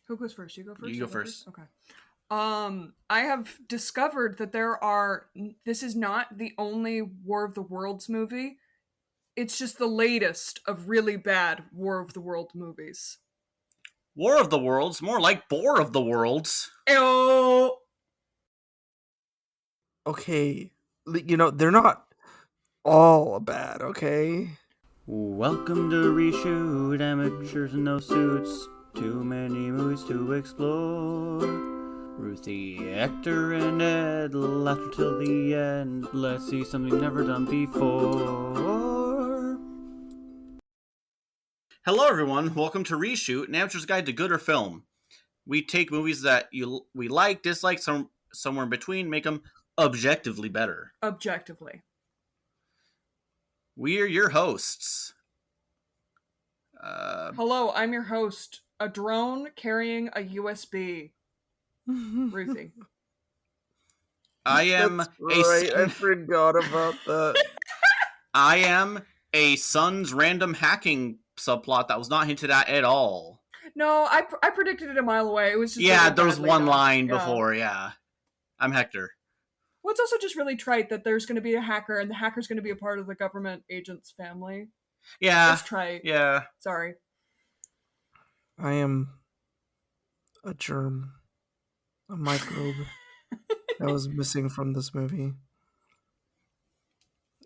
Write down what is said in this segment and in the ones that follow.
Who goes first? You go first? You go first. Okay. I have discovered that this is not the only War of the Worlds movie. It's just the latest of really bad War of the World movies. War of the Worlds? More like Bore of the Worlds. Ew. Okay, they're not all bad, okay? Welcome to ReShoot, amateurs in no suits. Too many movies to explore. Ruthie, Hector, and Ed, laughter till the end. Let's see something never done before. Hello everyone, welcome to ReShoot, an amateur's guide to good or film. We take movies that we like, dislike, somewhere in between, make them objectively better. Objectively. We are your hosts. Hello, I'm your host, a drone carrying a USB. Ruthie. I am That's right. I forgot about that. I am a son's random hacking subplot that was not hinted at all. No, I predicted it a mile away. It was just Yeah, really there was badly one done. line before, yeah. I'm Hector. Well, it's also just really trite that there's going to be a hacker and the hacker's going to be a part of the government agent's family. Yeah. It's trite. Yeah. Sorry. I am a germ. A microbe that was missing from this movie.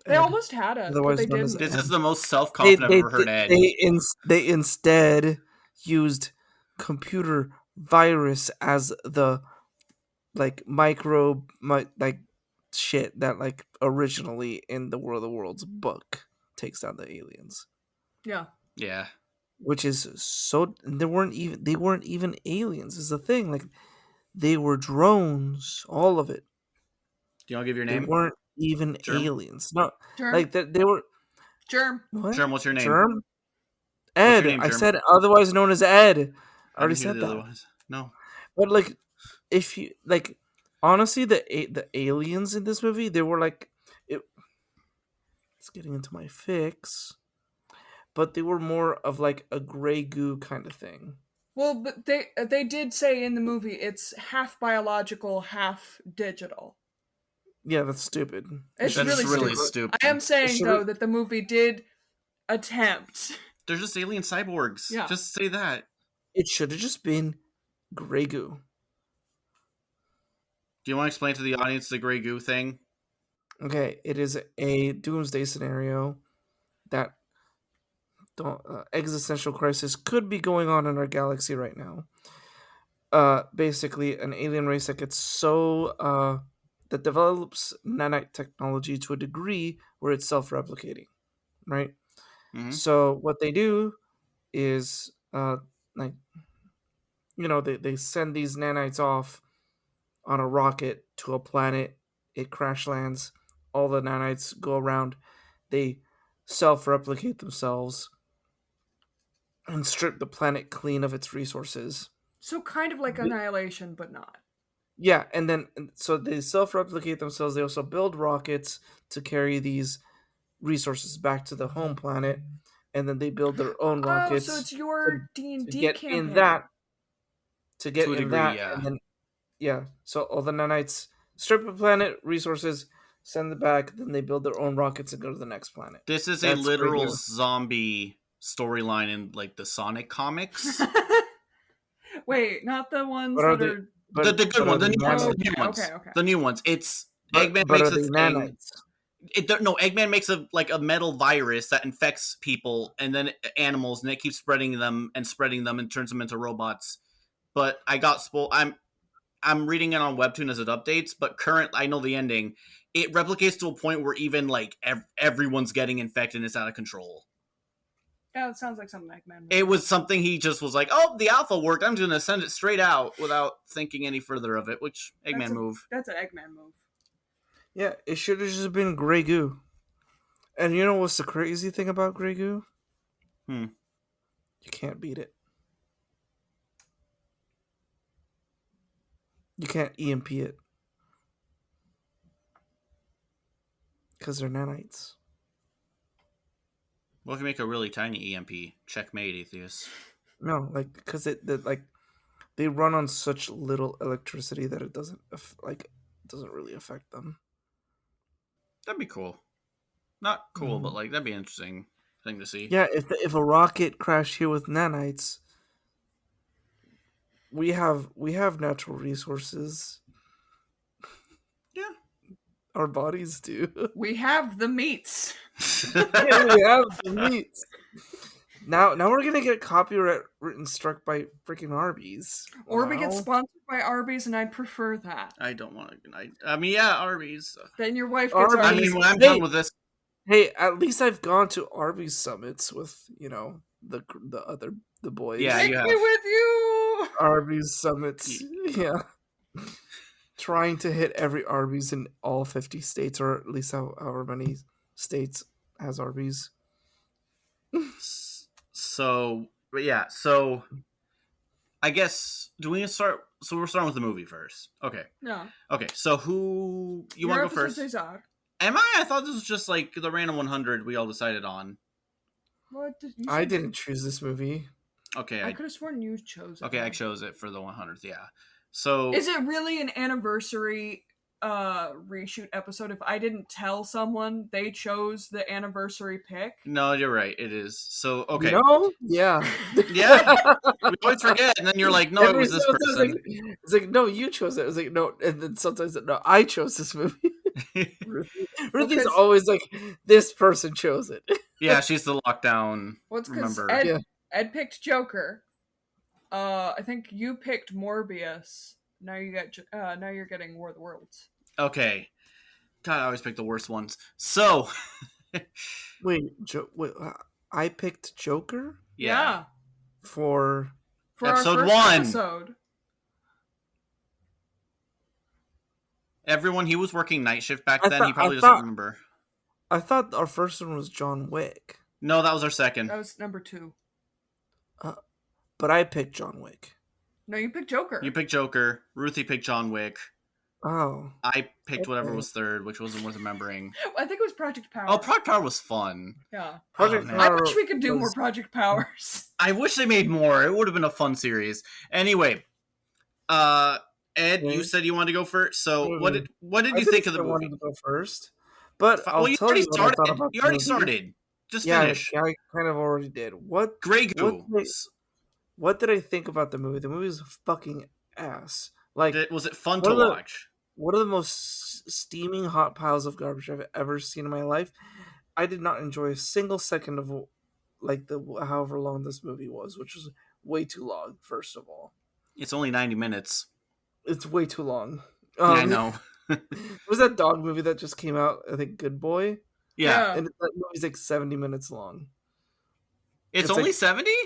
They almost had it, but they didn't. This is the most self-confident I've ever heard Ed. They instead used computer virus as the microbe shit that originally in the War of the Worlds book takes down the aliens. Yeah. Yeah. Which is so they weren't even aliens is the thing. They were drones, all of it. Do you want to give your name? They weren't even Germ? aliens. No, Germ. they were. Germ. What? Germ, what's your name? Germ. Ed. What's your name, I Germ? said otherwise known as Ed. I already didn't hear said the other that. ones. No. But if you honestly, the aliens in this movie, they were it's getting into my fix, but they were more of a gray goo kind of thing. Well, but they did say in the movie it's half biological, half digital. Yeah, that's stupid. It's That's really stupid. I am saying though that the movie did attempt. They're just alien cyborgs. Yeah. Just say that. It should have just been gray goo. Do you want to explain to the audience the gray goo thing? Okay, it is a doomsday scenario that existential crisis could be going on in our galaxy right now. Basically, an alien race that gets that develops nanite technology to a degree where it's self-replicating, right? Mm-hmm. So what they do is they send these nanites off on a rocket to a planet. It crash lands. All the nanites go around. They self-replicate themselves and strip the planet clean of its resources. So kind of like Annihilation, but not. Yeah, and then so they self-replicate themselves. They also build rockets to carry these resources back to the home planet, and then they build their own rockets. Oh, so it's your D&D campaign. In that. To get to a in degree, that, yeah. And then, yeah. So all the nanites strip the planet resources, send it back, then they build their own rockets and go to the next planet. This is a literal zombie storyline in the Sonic comics. Wait, not the ones that are the good ones, the new ones, Okay. The new ones. It's Eggman makes a thing. Eggman makes a metal virus that infects people and then animals, and it keeps spreading them and turns them into robots. But I got spoiled. I'm reading it on Webtoon as it updates, but I know the ending. It replicates to a point where even everyone's getting infected and it's out of control. Yeah, it sounds like something Eggman. It was something he just was like, oh, the alpha worked. I'm going to send it straight out without thinking any further of it, which Eggman move. That's an Eggman move. Yeah, it should have just been gray goo. And you know what's the crazy thing about gray goo? You can't beat it. You can't EMP it. Because they're nanites. Well, if you make a really tiny EMP, checkmate, atheist. No, because they run on such little electricity that it doesn't doesn't really affect them. That'd be cool. Not cool, but Mhm. like that'd be an interesting thing to see. Yeah, if a rocket crashed here with nanites, we have natural resources. Yeah. Our bodies do. We have the meats. Yeah, we have the meats. Now we're gonna get copyright written struck by freaking Arby's. Or we get Wow. sponsored by Arby's, and I'd prefer that. I don't want to. I mean, yeah, Arby's. Then your wife gets I Arby's. mean, Arby's. when I'm Hey, done with this, hey, at least I've gone to Arby's summits with, the yeah, boys. Take you me have. with you. Arby's summits. Y- Yeah. Trying to hit every Arby's in all 50 states, or at least however many states has Arby's. So, but yeah, so I guess do we start? So we're starting with the movie first. Okay, No. okay. So who you want Your to go episode first? Cesar. Am I? I thought this was just like the random 100 we all decided on. What did you I said- didn't choose this movie. Okay, I could have sworn you chose it. okay, I chose it for the 100th. Yeah. So Is it really an anniversary reshoot episode? If I didn't tell someone, they chose the anniversary pick. no, you're right. It is. So okay, No? Yeah. yeah. We always forget, and then you're like, no, it was this Sometimes person. It's like, no, you chose it. It's like, no, and then sometimes no, I chose this movie. Ruthie's Because- always like, this person chose it. Yeah, she's the lockdown. Well, it's because Remember? Ed, Yeah. Ed picked Joker. I think you picked Morbius. Now you get. Now you're getting War of the Worlds. Okay. God, I always pick the worst ones. So, Wait, I picked Joker yeah. for. For Episode our first 1. episode. Everyone, he was working night shift back I then. thought- He probably I doesn't thought- remember. I thought our first one was John Wick, No, that was our second. That was number 2. but I picked John Wick. No, you picked Joker. You picked Joker. Ruthie picked John Wick. Oh, I picked whatever Okay. was third, which wasn't worth remembering. I think it was Project Power. Oh, Project Power was fun. Yeah. Project man. I Power wish we could do was- more Project Powers. I wish they made more. It would have been a fun series. Anyway, Ed, Yeah. you said you wanted to go first. So Mhm. what did I you think didn't of the I wanted movie? to go first, but I'll Well, you tell already you what I thought started. about You the already movie. started. Just Yeah, finish. I kind of already did. Grey what Goo. what did I think about the movie? The movie was fucking ass. Like, Was it fun one to of the- watch? one of the most steaming hot piles of garbage I've ever seen in my life. I did not enjoy a single second of like the however long this movie was, which was way too long. First of all, It's only 90 minutes. it's way too long. Yeah, I know. Was that dog movie that just came out? I think Good Boy, Yeah. and that movie's like 70 minutes long. It's it's only like- 70?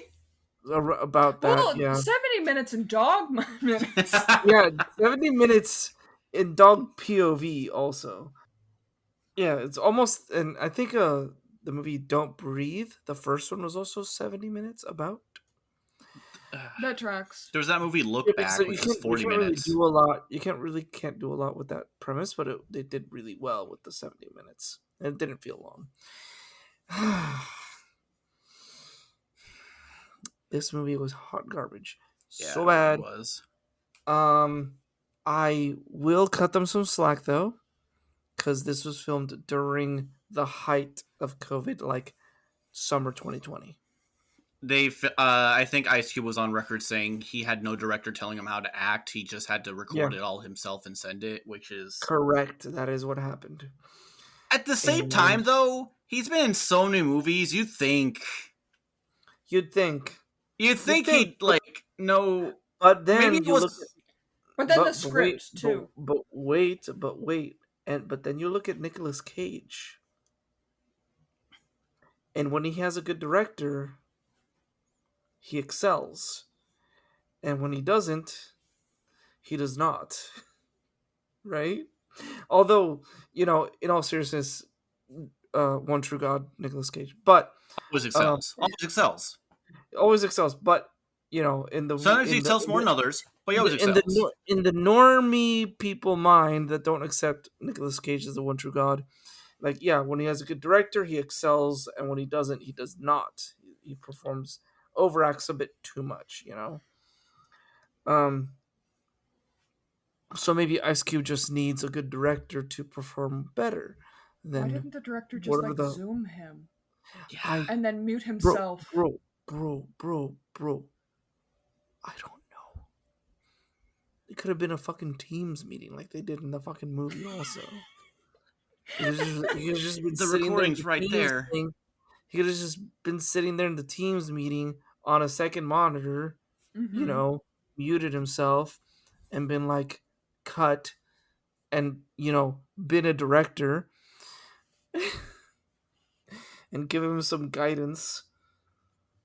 About that, Well, yeah. 70 minutes in dog minutes. Yeah, 70 minutes in dog POV also. Yeah, it's almost, and I think the movie Don't Breathe, the first one was also 70 minutes about. That tracks. There's that movie Look Yeah, but Back, so which you is can't, 40 you can't minutes. really do a lot. You can't do a lot with that premise, but they did really well with the 70 minutes. And it didn't feel long. This movie was hot garbage. Yeah, So it bad. was. I will cut them some slack though, because this was filmed during the height of COVID, like summer 2020. I think Ice Cube was on record saying he had no director telling him how to act. He just had to record it all himself and send it, which is Correct. That is what happened. at the same And- time though. He's been in so many movies. You'd think, You'd think think, he'd like know. but then Maybe it you was. look. But then the But script, wait, too. But wait, but then you look at Nicolas Cage, and when he has a good director, he excels, and when he doesn't, he does not. Right? Although, in all seriousness, one true God, Nicolas Cage, but Always excels. always excels. But in the Sometimes he in the- excels in more the- than others, but he always in the excels. in the normie people mind that don't accept Nicolas Cage as the one true God, like when he has a good director, he excels, and when he doesn't, he does not. He performs overacts a bit too much, Um, so maybe Ice Cube just needs a good director to perform better Why than didn't the director just whatever like the zoom him Yeah. I and then mute bro himself? bro. I don't know. It could have been a fucking Teams meeting like they did in the fucking movie. Also, he could have just been The sitting there in recording's the right Teams there. thing. He could have just been sitting there in the Teams meeting on a second monitor, you Mm-hmm. know, muted himself, and been like, cut, and been a director and give him some guidance.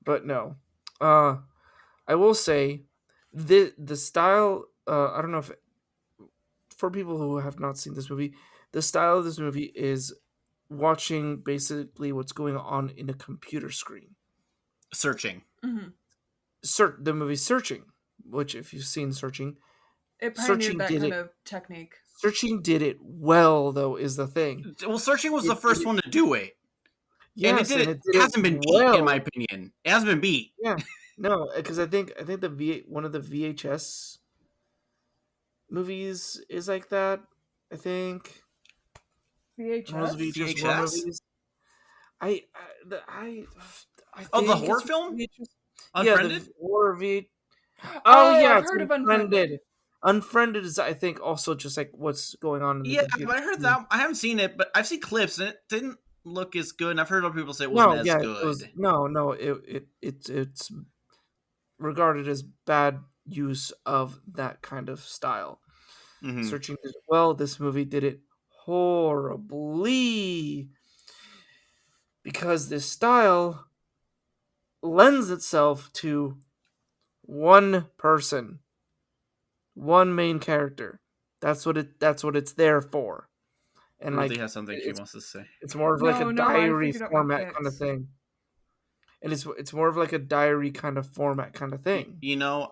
But no, uh, I will say the style. I don't know if for people who have not seen this movie, the style of this movie is watching basically what's going on in a computer screen. Searching. Mm-hmm. The movie Searching, which if you've seen Searching, It pioneered Searching that did kind it. of technique. Searching did it well, though, is the thing. Well, Searching was the It did first it, one to do it, and it yes, did and it. it did it Hasn't been beat, in my well. opinion. It hasn't been beat. Yeah, no, because I think one of the VHS movies is like that. I think one of those VHS? VHS horror VHS. movies. I Oh, the think horror it's film, VHS. Yeah, Unfriended. horror V. Oh Oh, yeah, I've it's heard of Unfriended. Unfriended. Unfriended is I think also just like what's going on in the Yeah, computer. but I heard that. I haven't seen it, but I've seen clips, and it didn't look as good. And I've heard other people say it wasn't No, as yeah, it was good. no. It's regarded as bad use of that kind of style. Mm-hmm. Searching did it well. This movie did it horribly because this style lends itself to one person, one main character. That's what it's there for. And Ruthie like has something she it's wants to say. it's more of like a No, no, I diary figured out my format kind of fix. thing. And it's more of like a diary kind of format kind of thing.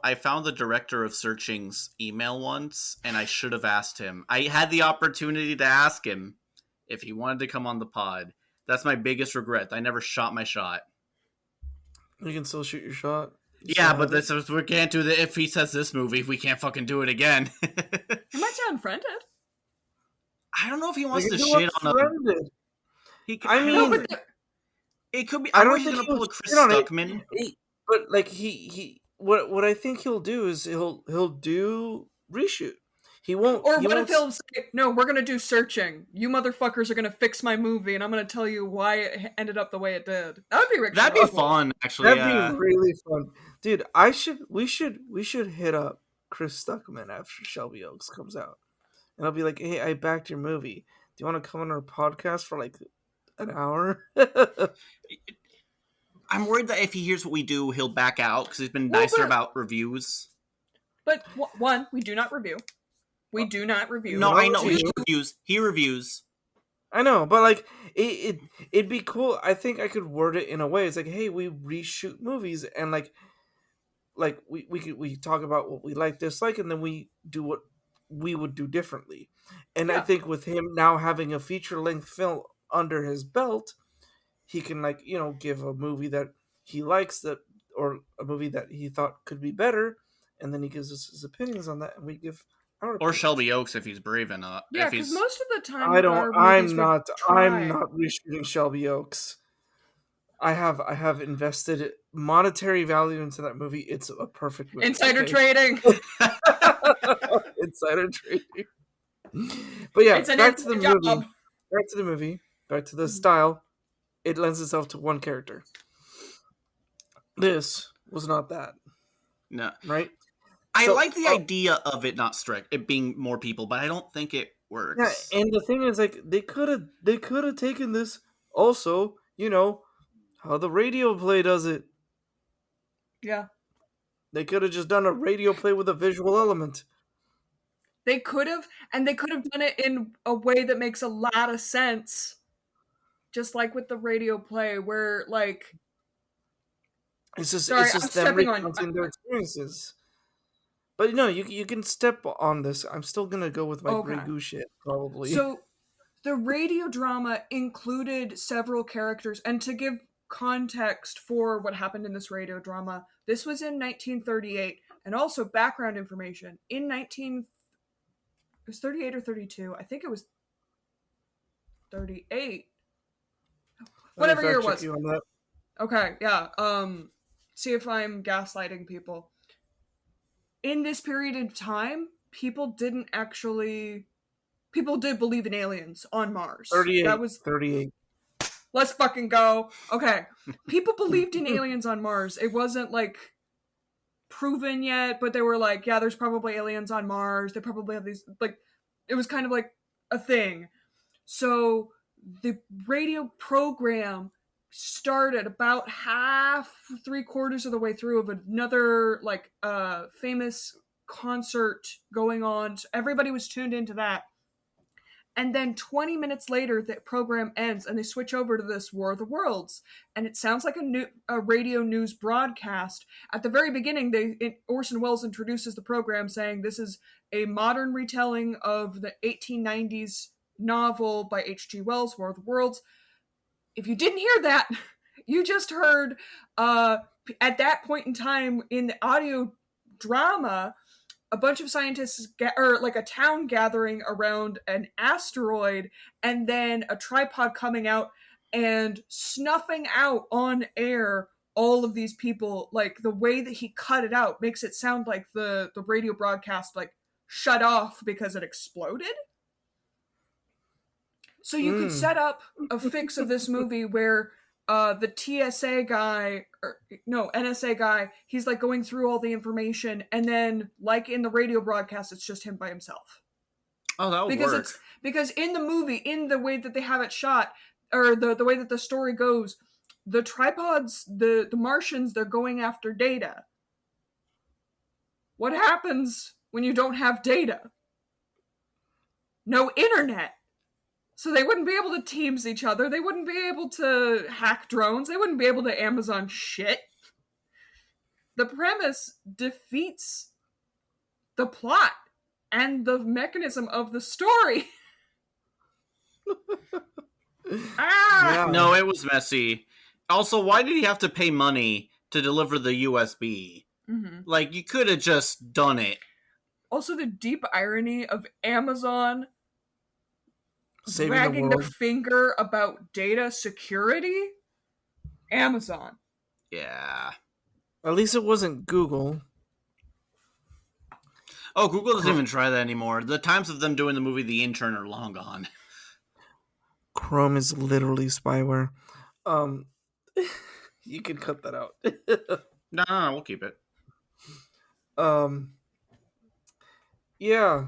I found the director of Searching's email once, and I should have asked him. I had the opportunity to ask him if he wanted to come on the pod. That's my biggest regret. I never shot my shot. You can still shoot your shot. You still Yeah, but have it. we can't do that. If he says this movie, we can't fucking do it again. He might say Unfriended. I don't know if he We wants can to do shit on a. Unfriended. I I don't. No, mean, but It could be. I I'm don't worried he's think gonna he pull was a Chris shit on it. Stuckman. But like what I think he'll do is he'll do reshoot. or He what if won't. he'll say, "No, we're gonna do Searching. You motherfuckers are gonna fix my movie, and I'm gonna tell you why it ended up the way it did." That would be That'd actually be cool. fun, actually. That'd be really fun, dude. We should hit up Chris Stuckman after Shelby Oaks comes out, and I'll be like, hey, I backed your movie. Do you want to come on our podcast for like an hour? I'm worried that if he hears what we do, he'll back out because he's been Well, nicer about reviews. but one, we do not review. We do not review. No, don't I know he review. reviews. He reviews. I know, but like it'd be cool. I think I could word it in a way. It's like, hey, we reshoot movies, and like we talk about what we like, dislike, and then we do what we would do differently. And I Yeah. think with him now having a feature length film under his belt, he can give a movie that he likes that or a movie that he thought could be better, and then he gives us his opinions on that, and we give our Or opinions. Shelby Oaks if he's brave enough. Yeah, If because he's most of the time, I with don't. our movies, we I'm try. not reshooting Shelby Oaks. I have invested monetary value into that movie. It's a perfect movie. Insider okay? trading. Insider trading. But yeah, It's an back to the inside movie. job. Back to the movie. Back to the style. It lends itself to one character. This was not that, no, right? I So, like the idea of it not strict, it being more people, but I don't think it yeah, works. and the thing is, like, they could have taken this also, how the radio play does it. Yeah. They could have just done a radio play with a visual element. They could have, and they could have done it in a way that makes a lot of sense. Just like with the radio play, where like, It's just sorry, it's I'm just them stepping on. recounting their experiences. But no, you can step on this. I'm still gonna go with my Grey Okay. Goose shit, probably. So, the radio drama included several characters, and to give context for what happened in this radio drama, this was in 1938, And also background information. In 19 it was 38 or 32. I think it was 38. Let me Whatever year fact it check was. you on that. Okay, yeah. See if I'm gaslighting people. In this period of time, people did believe in aliens on Mars. That 38. was 38. let's fucking go. Okay. People believed in aliens on Mars. It wasn't like proven yet, but they were like, yeah, there's probably aliens on Mars. They probably have these like it was kind of like a thing. So the radio program started about half, three quarters of the way through of another like famous concert going on. So everybody was tuned into that. And then 20 minutes later, the program ends and they switch over to this War of the Worlds. And it sounds like a radio news broadcast. At the very beginning, Orson Welles introduces the program saying this is a modern retelling of the 1890s novel by H.G. Wells, War of the Worlds. If you didn't hear that, you just heard at that point in time in the audio drama a bunch of scientists or like a town gathering around an asteroid and then a tripod coming out and snuffing out on air all of these people. Like the way that he cut it out makes it sound like the radio broadcast like shut off because it exploded. So you could Mm. set up a fix of this movie where the TSA guy, or no, NSA guy, he's like going through all the information, and then like in the radio broadcast, it's just him by himself. Oh, that would work. Because in the movie, in the way that they have it shot, or the way that the story goes, the tripods, the Martians, they're going after data. What happens when you don't have data? No internet. So they wouldn't be able to Teams each other. They wouldn't be able to hack drones. They wouldn't be able to Amazon shit. The premise defeats the plot and the mechanism of the story. Yeah. No, it was messy. Also, why did he have to pay money to deliver the USB? Mm-hmm. Like, you could have just done it. Also, the deep irony of Amazon Saving the wagging the world. finger about data security. Amazon. Yeah. At least it wasn't Google. Oh, Google doesn't even try that anymore. The times of them doing the movie The Intern are long gone. Chrome is literally spyware. You can cut that out. No, we'll keep it. Yeah.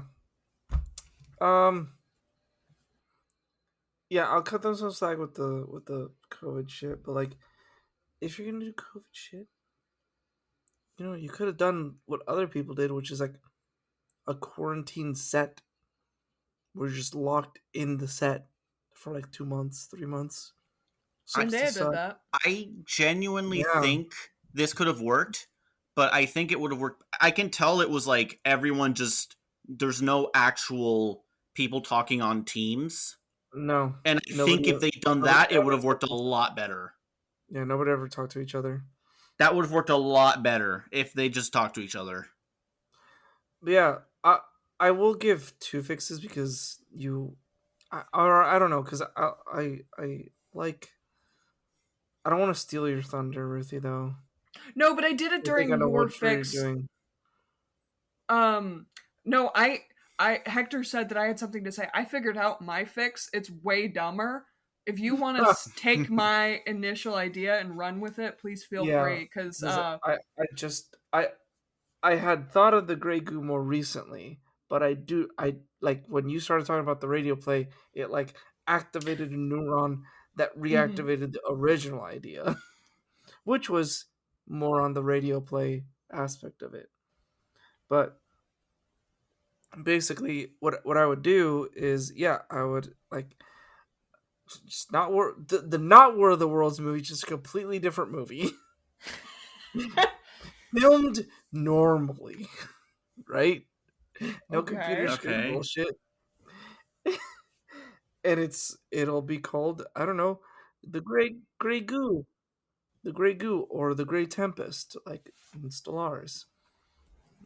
Yeah, I'll cut them some slack with the COVID shit, but like, if you're gonna do COVID shit, you could have done what other people did, which is like a quarantine set. We're just locked in the set for like 2 months, 3 months. Sucks to Zendaya did suck. that. I genuinely Yeah. think this could have worked, but I think it would have worked. I can tell it was like everyone just, there's no actual people talking on Teams. No. And I think if they'd done that, it would have worked a lot better. Yeah, nobody ever talked to each other. That would have worked a lot better if they just talked to each other. But yeah, I will give two fixes because I don't know, because I like, I don't want to steal your thunder, Ruthie, though. No, but I did it I during think I know your what you're fix. doing. No, I Hector said that I had something to say. I figured out my fix. It's way dumber. If you want to take my initial idea and run with it, please feel free. Because I had thought of the gray goo more recently, but I like when you started talking about the radio play, it like activated a neuron that reactivated the original idea, which was more on the radio play aspect of it. But basically, what I would do is, yeah, I would like just not war the not War of the Worlds movie, just a completely different movie. Filmed normally, right? No Okay. computer screen Okay. bullshit. And it'll be called, I don't know, the Grey Goo, or the Grey Tempest, like in Stellaris.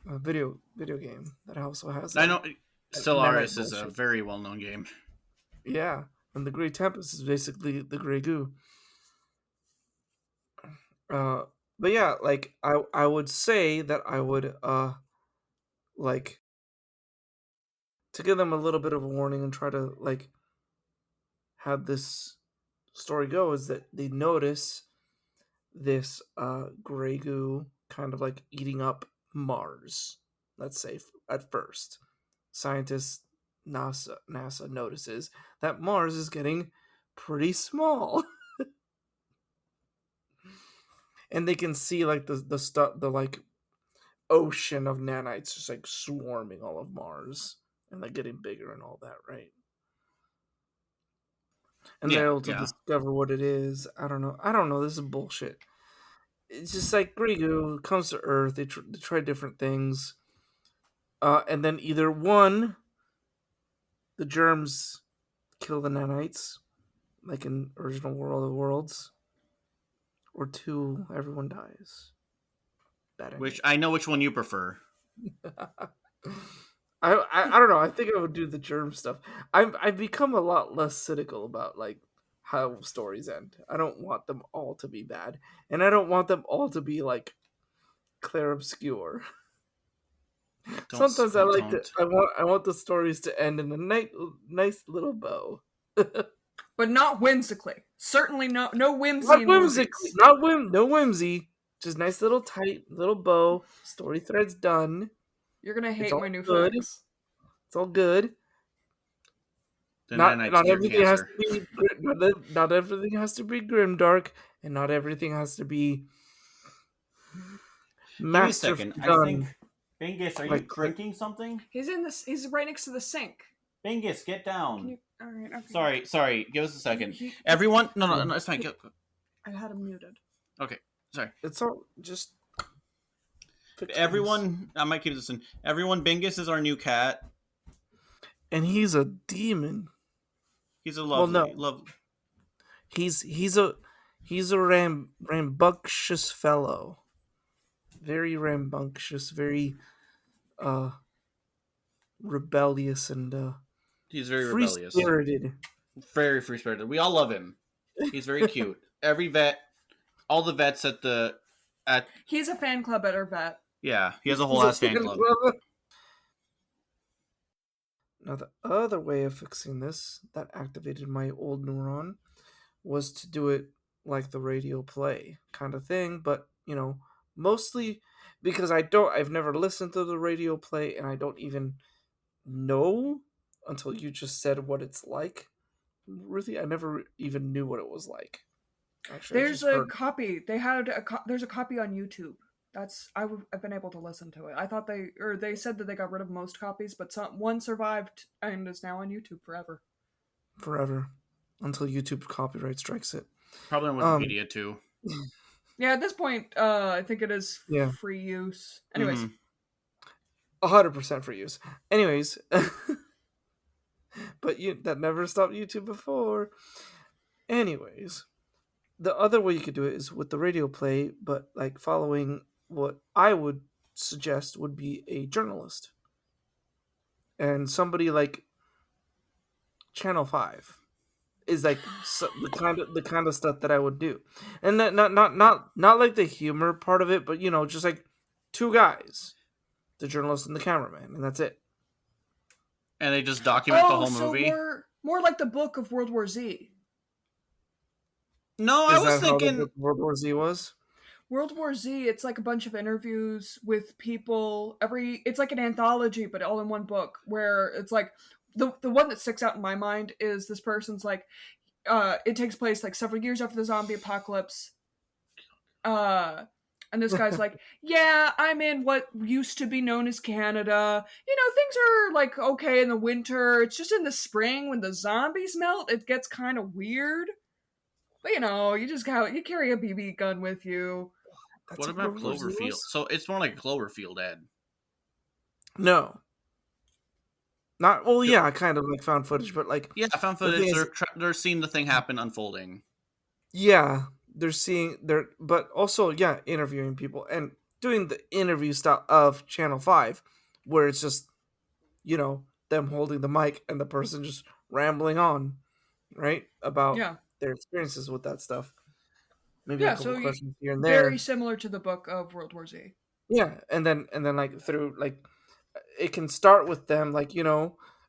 a video game that also has I know nanite Stellaris is a bullshit. very well known game. Yeah, and the Grey Tempest is basically the Grey Goo. Uh, but yeah, like I would say that I would like to give them a little bit of a warning and try to like have this story go is that they notice this gray goo kind of like eating up Mars. Let's say at first, scientists NASA notices that Mars is getting pretty small, and they can see like the stuff the like ocean of nanites just like swarming all of Mars and like getting bigger and all that, right? And Yeah, they're able to yeah. discover what it is. I don't know. I don't know. This is bullshit. It's just like Grigu comes to Earth. They try different things, and then either one, the germs kill the nanites, like in original World of Worlds, or two, everyone dies. Bad ending. Which I know which one you prefer. I don't know. I think I would do the germ stuff. I've become a lot less cynical about like how stories end. I don't want them all to be bad, and I don't want them all to be like clair obscure. Don't Sometimes I like to. don't. I want the stories to end in a nice little bow. But not whimsically. Certainly no whimsy Not in whimsically, movies. no whimsy. Just nice little tight little bow. Story thread's done. You're gonna It's hate my all new good. facts. It's all good. The nanites Not cure everything has cancer. to be not everything has to be grimdark, and not everything has to be Give me a masterfully second. I think done. Bingus, are you Like drinking something? He's in this. He's right next to the sink. Bingus, get Can down. you? All right. Okay. Sorry. Give us a second. He- Everyone, no, Yeah. it's fine. I had him muted. Okay, sorry. It's all just fix things. Everyone, I might keep this in. Everyone, Bingus is our new cat. And he's a demon. He's a Well, no. lovely. He's a rambunctious fellow. Very rambunctious, very uh rebellious and He's very free rebellious. spirited. Very free spirited. We all love him. He's very cute. Every vet, all the vets at He's a fan club at our vet. yeah, he has a whole ass fan club. Now the other way of fixing this that activated my old neuron was to do it like the radio play kind of thing, but mostly because I've never listened to the radio play and I don't even know until you just said what it's like. Really, I never even knew what it was like. Actually, There's a copy. They had there's a copy on YouTube. I've been able to listen to it. I thought they said that they got rid of most copies, but one survived and is now on YouTube forever. Forever until YouTube copyright strikes it. Probably on Wikipedia too. Yeah, at this point, I think it is Yeah. free use. Anyways, 100% for use. Anyways, but that never stopped YouTube before. Anyways, the other way you could do it is with the radio play, but like following what I would suggest would be a journalist and somebody like Channel 5 is like the kind of stuff that I would do, and that not like the humor part of it, but just like two guys, the journalist and the cameraman, and that's it. And they just document the whole so movie. more like the book of World War Z. No, Is I was that how the thinking book of World War Z was? World War Z, it's like a bunch of interviews with people. It's like an anthology, but all in one book. Where it's like the one that sticks out in my mind is this person's like, it takes place like several years after the zombie apocalypse. And this guy's like, yeah, I'm in what used to be known as Canada. Things are like okay in the winter. It's just in the spring when the zombies melt, it gets kind of weird. But you carry a BB gun with you. That's what about World War Z Cloverfield? was? So it's more like a Cloverfield ad. No, not well. Yeah, kind of like found footage, but like Yeah, I found footage. They're seeing the thing happen unfolding. yeah, they're but also interviewing people, and doing the interview style of Channel 5, where it's just, them holding the mic and the person just rambling on, right? About Yeah. their experiences with that stuff. Maybe a Yeah, couple so questions here and very there. similar to the book of World War Z. Yeah, and then like through like it can start with them like,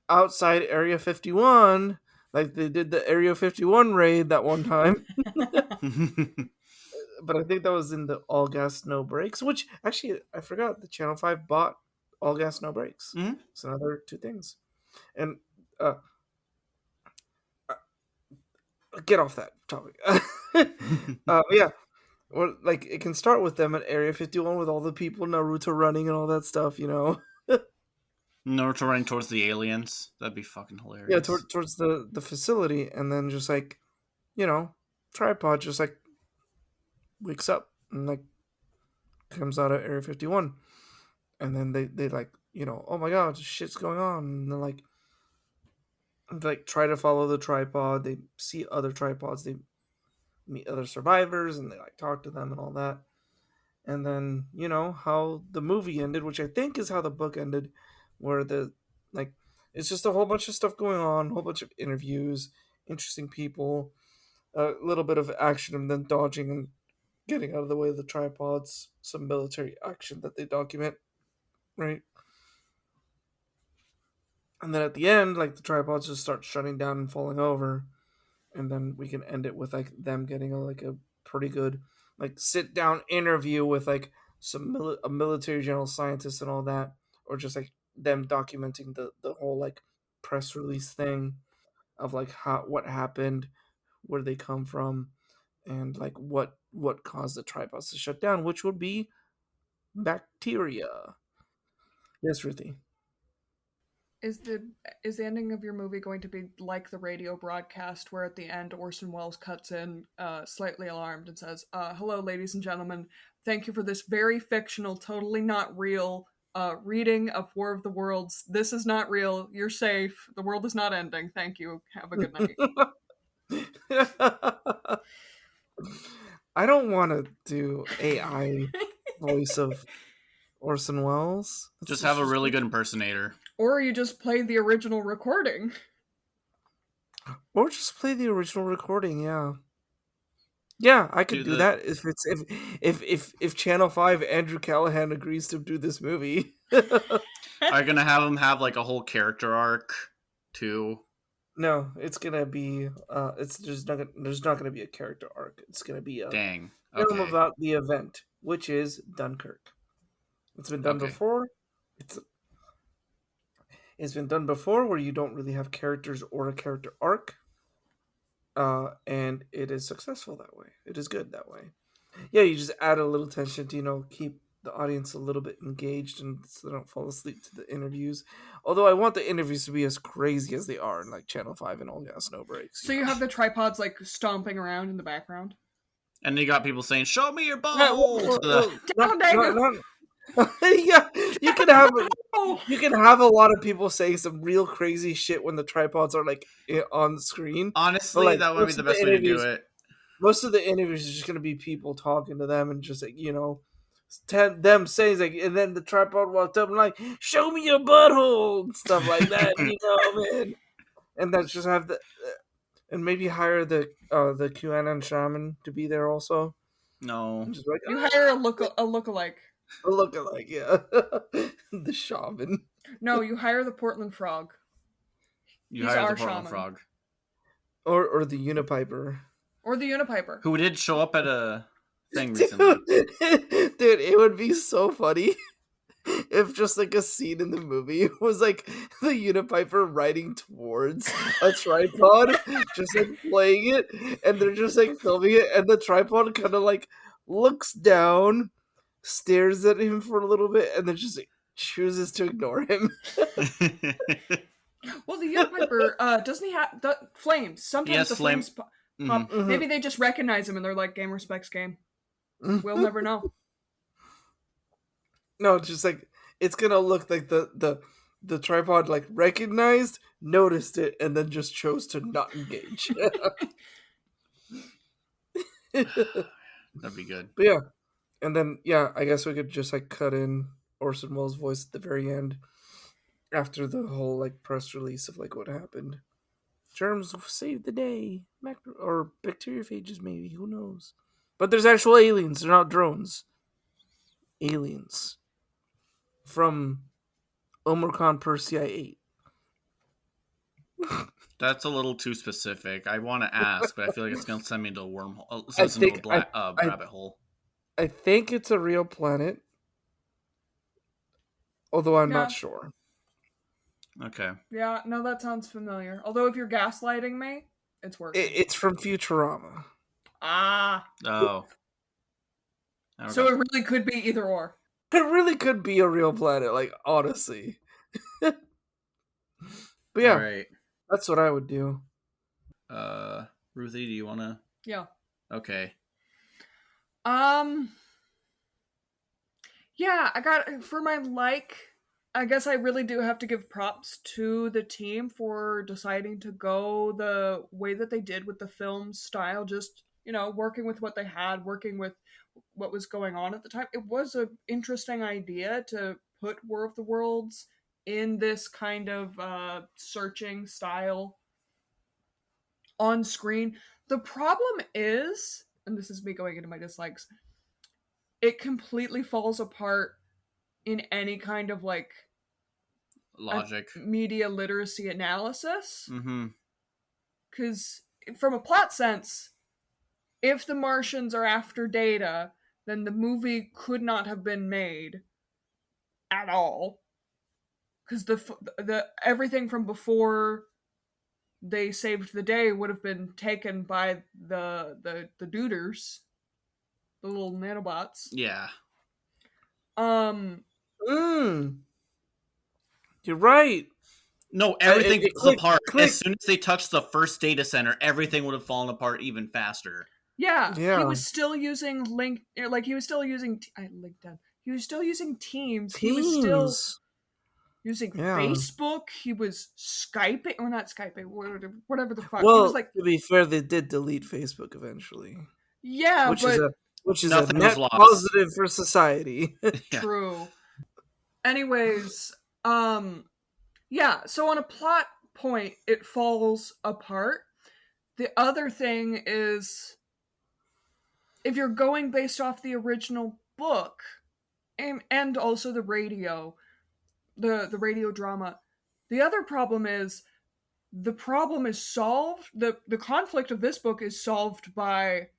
outside Area 51, like they did the Area 51 raid that one time. But I think that was in the All Gas No Breaks, which actually I forgot the Channel 5 bought All Gas No Breaks. Mhm. It's another two things. And uh, get off that topic. Yeah, or like it can start with them at Area 51 with all the people Naruto running and all that stuff. Naruto running towards the aliens. That'd be fucking Yeah, hilarious. towards the facility, and then just like, you know, tripod just like wakes up and like comes out of Area 51, and then they like, oh my god, shit's going on, and then like try to follow the tripod. They see other tripods. They meet other survivors, and they like talk to them and all that. And then how the movie ended, which I think is how the book ended, where the like it's just a whole bunch of stuff going on, a whole bunch of interviews, interesting people, a little bit of action, and then dodging and getting out of the way of the tripods, some military action that they document, right? And then at the end, like the tripods just start shutting down and falling over, and then we can end it with like them getting a pretty good like sit down interview with like a military general scientist and all that, or just like them documenting the whole like press release thing of like what happened, where they come from, and like what caused the tripods to shut down, which would be bacteria. Yes, Ruthie. Is the ending of your movie going to be like the radio broadcast, where at the end Orson Welles cuts in, slightly alarmed, and says, "Hello, ladies and gentlemen. Thank you for this very fictional, totally not real reading of War of the Worlds. This is not real. You're safe. The world is not ending. Thank you. Have a good night." I don't want to do AI voice of Orson Welles. Just That's have a just really good impersonator. Or you just play the original recording. or just play the original recording. Yeah, yeah, I could Do do the that if Channel 5 Andrew Callahan agrees to do this movie. are you gonna have him have like a whole character arc too? No, it's gonna be it's there's not gonna be a character arc. It's gonna be a Dang. film Okay. about the event, which is Dunkirk. It's been done Okay. before. It's it's been done before where you don't really have characters or a character arc, and it is successful that way. It is good that way. Yeah, you just add a little tension to keep the audience a little bit engaged and so they don't fall asleep to the interviews. Although I want the interviews to be as crazy as they are in like Channel 5 and All Gas No Breaks. So you have the tripods like stomping around in the background. And you got people saying, "Show me your Yeah, butthole" to the. not, Down, not, Dago! not, yeah, you can have Oh! you can have a lot of people saying some real crazy shit when the tripods are like on the screen, but Honestly, like that would be the best way to do it. most of the interviews are just gonna be people talking to them and just like them saying like, and then the tripod walked up and like, show me your butthole and stuff like that, man. And that's just have the and maybe hire the QAnon shaman to be there also. No. And just like You hire a lookalike. a lookalike, yeah, the shaman No, you hire the Portland Frog. You He's hire the our Portland shaman. Frog. or the Unipiper. Or the Unipiper. Who did show up at a thing Dude, recently. it would be so funny if just like a scene in the movie was like the Unipiper riding towards a tripod, just like playing it, and they're just like filming it, and the tripod kind of like looks down, stares at him for a little bit, and then just like, chooses to ignore him. Well, the Unipiper, doesn't he have flames? Sometimes Yes, the flame. flames pop. Mhm. Maybe they just recognize him and they're like, game respects game. We'll never know. No, just like it's gonna look like the tripod like recognized, noticed it, and then just chose to not engage. That'd be good. But yeah, And then, yeah, I guess we could just like cut in Orson Welles' voice at the very end after the whole like press release of like what happened. Germs saved the day, or bacteriophages maybe. Who knows? But there's actual aliens. They're not drones. Aliens from Omicron Persei 8. That's a little too specific. I want to ask, but I feel like it's gonna send me into a wormhole, send I us into a think black I rabbit hole. I think it's a real planet, although I'm not Yeah. sure. Okay. Yeah, no, that sounds familiar. Although if you're gaslighting me, it's working. It's from Futurama. Ah. Oh. I So got. it really could be either or. It really could be a real planet, like honestly. But All yeah, right. that's what I would do. Ruthie, do you want to? Yeah. Okay. Um yeah, I got for my I guess I really do have to give props to the team for deciding to go the way that they did with the film style, just, working with what they had, working with what was going on at the time. It was an interesting idea to put War of the Worlds in this kind of searching style on screen. The problem is, and this is me going into my dislikes, it completely falls apart in any kind of a Logic. media literacy analysis. Mm-hmm. Because from a plot sense, if the Martians are after Data, then the movie could not have been made at all. Because the everything from before they saved the day would have been taken by the duders, the little nanobots. Yeah. Um, Mm, you're right. No, everything It falls apart as clicked. soon as they touch the first data center. Everything would have fallen apart even faster. yeah, he Yeah, was still using he was still using LinkedIn. He was still using Teams. He was still teams. using Yeah. Facebook. He was Skyping, or not Skyping, whatever the fuck. He was Well, like, to be fair, they did delete Facebook eventually, yeah, which is but a Nothing was net lost. positive for society. Yeah. true. Anyways, yeah, so on a plot point, it falls apart. The other thing is, if you're going based off the original book and also the radio drama, the other problem is the problem is solved. The conflict of this book is solved by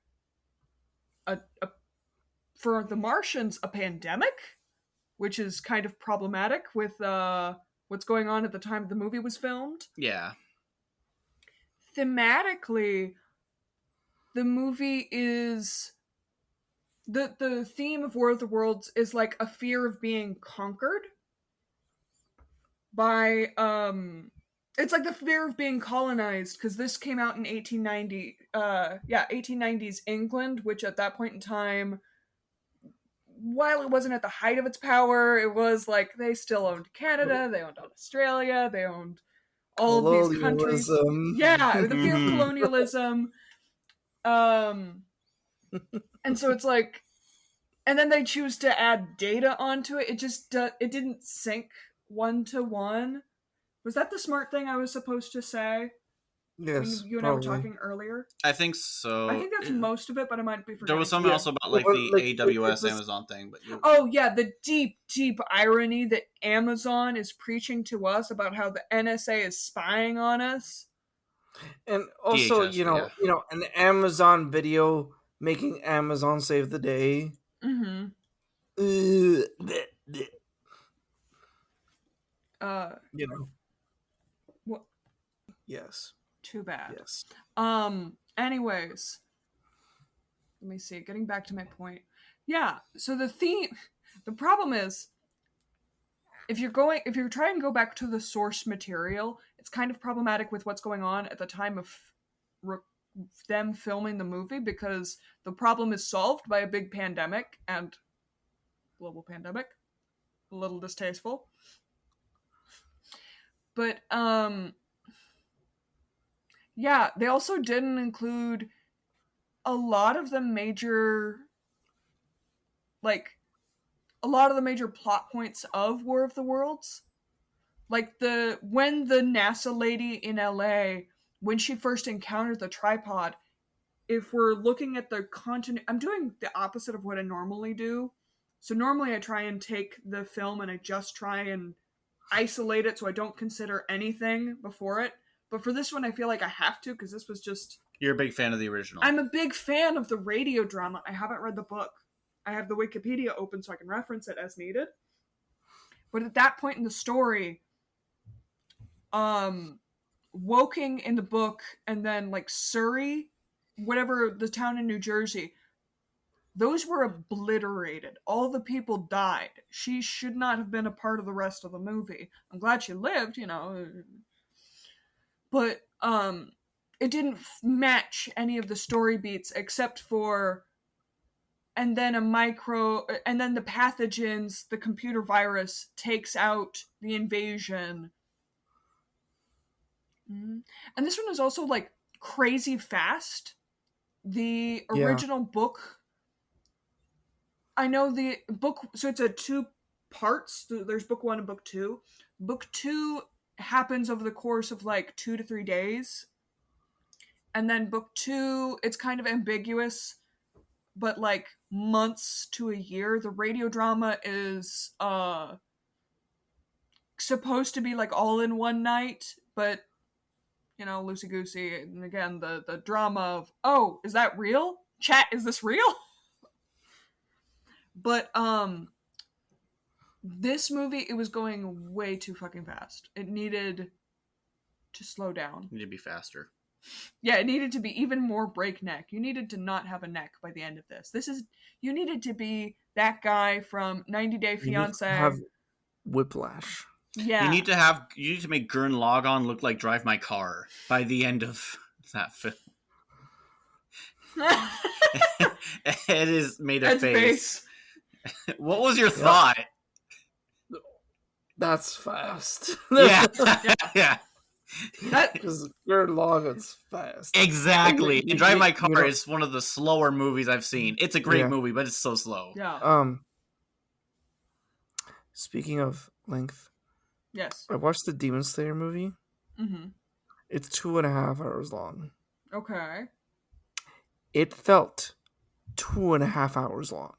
a for the Martians a pandemic, which is kind of problematic with what's going on at the time the movie was filmed. Yeah. Thematically, the movie is the theme of War of the Worlds is like a fear of being conquered by it's like the fear of being colonized, because this came out in 1890 1890s England, which at that point in time, while it wasn't at the height of its power, it was like they still owned Canada, they owned Australia, they owned all of these countries. Colonialism. Yeah, the fear of Mm-hmm. colonialism. Um and so it's like, and then they choose to add Data onto it. It just it didn't sync one to one. Was that the smart thing I was supposed to say when Yes, you and I were probably. talking earlier? I think I so. think that's most of it, but I might be There was forgetting something Yeah. something. also about like Well, the like it AWS was, Amazon thing, but you. Oh yeah, the deep, deep irony that Amazon is preaching to us about how the NSA is spying on us. and also DHS, but yeah. an Amazon video making Amazon save the day. Mm-hmm. Bleh, bleh. Uh, You know. what? Yes. Too bad. Yes. Anyways, let me see. Getting back to my point. Yeah. So the problem is, if you're trying to go back to the source material, it's kind of problematic with what's going on at the time of re- them filming the movie, because the problem is solved by a big pandemic and global pandemic. A little distasteful. But yeah, they also didn't include a lot of the major like a lot of the major plot points of War of the Worlds. Like when the NASA lady in LA, when she first encountered the tripod, if we're looking at the content, I'm doing the opposite of what I normally do. So normally I try and take the film and I just try and isolate it so I don't consider anything before it. But for this one, I feel like I have to because this was just. You're a big fan of the original. I'm a big fan of the radio drama. I haven't read the book. I have the Wikipedia open so I can reference it as needed. But at that point in the story, Woking in the book, and then like Surrey, whatever the town in New Jersey, those were obliterated. All the people died. She should not have been a part of the rest of the movie. I'm glad she lived, but it didn't match any of the story beats except for and then and then the pathogens, the computer virus takes out the invasion. And this one is also like crazy fast. The original book, I know the book, so it's a 2 parts. There's book 1 and book 2. Book 2 happens over the course of like 2 to 3 days. And then book 2, it's kind of ambiguous, but like months to a year. The radio drama is supposed to be like all in one night, but loosey goosey. And again, the drama of, oh, is that real? Chat, is this real? But this movie, it was going way too fucking fast. It needed to slow down. You need to be faster. Yeah, it needed to be even more breakneck. You needed to not have a neck by the end of this. You needed to be that guy from 90 Day Fiancé. You have whiplash. Yeah. You need to make Gurren Lagann look like Drive My Car by the end of that film. It is made a face. What was your thought? That's fast. Yeah. Yeah. Because Gurren Lagann's fast. Exactly. And Drive My Car is one of the slower movies I've seen. It's a great movie, but it's so slow. Yeah. Speaking of length, yes, I watched the Demon Slayer movie. Mm-hmm. It's 2.5 hours long. Okay. It felt 2.5 hours long.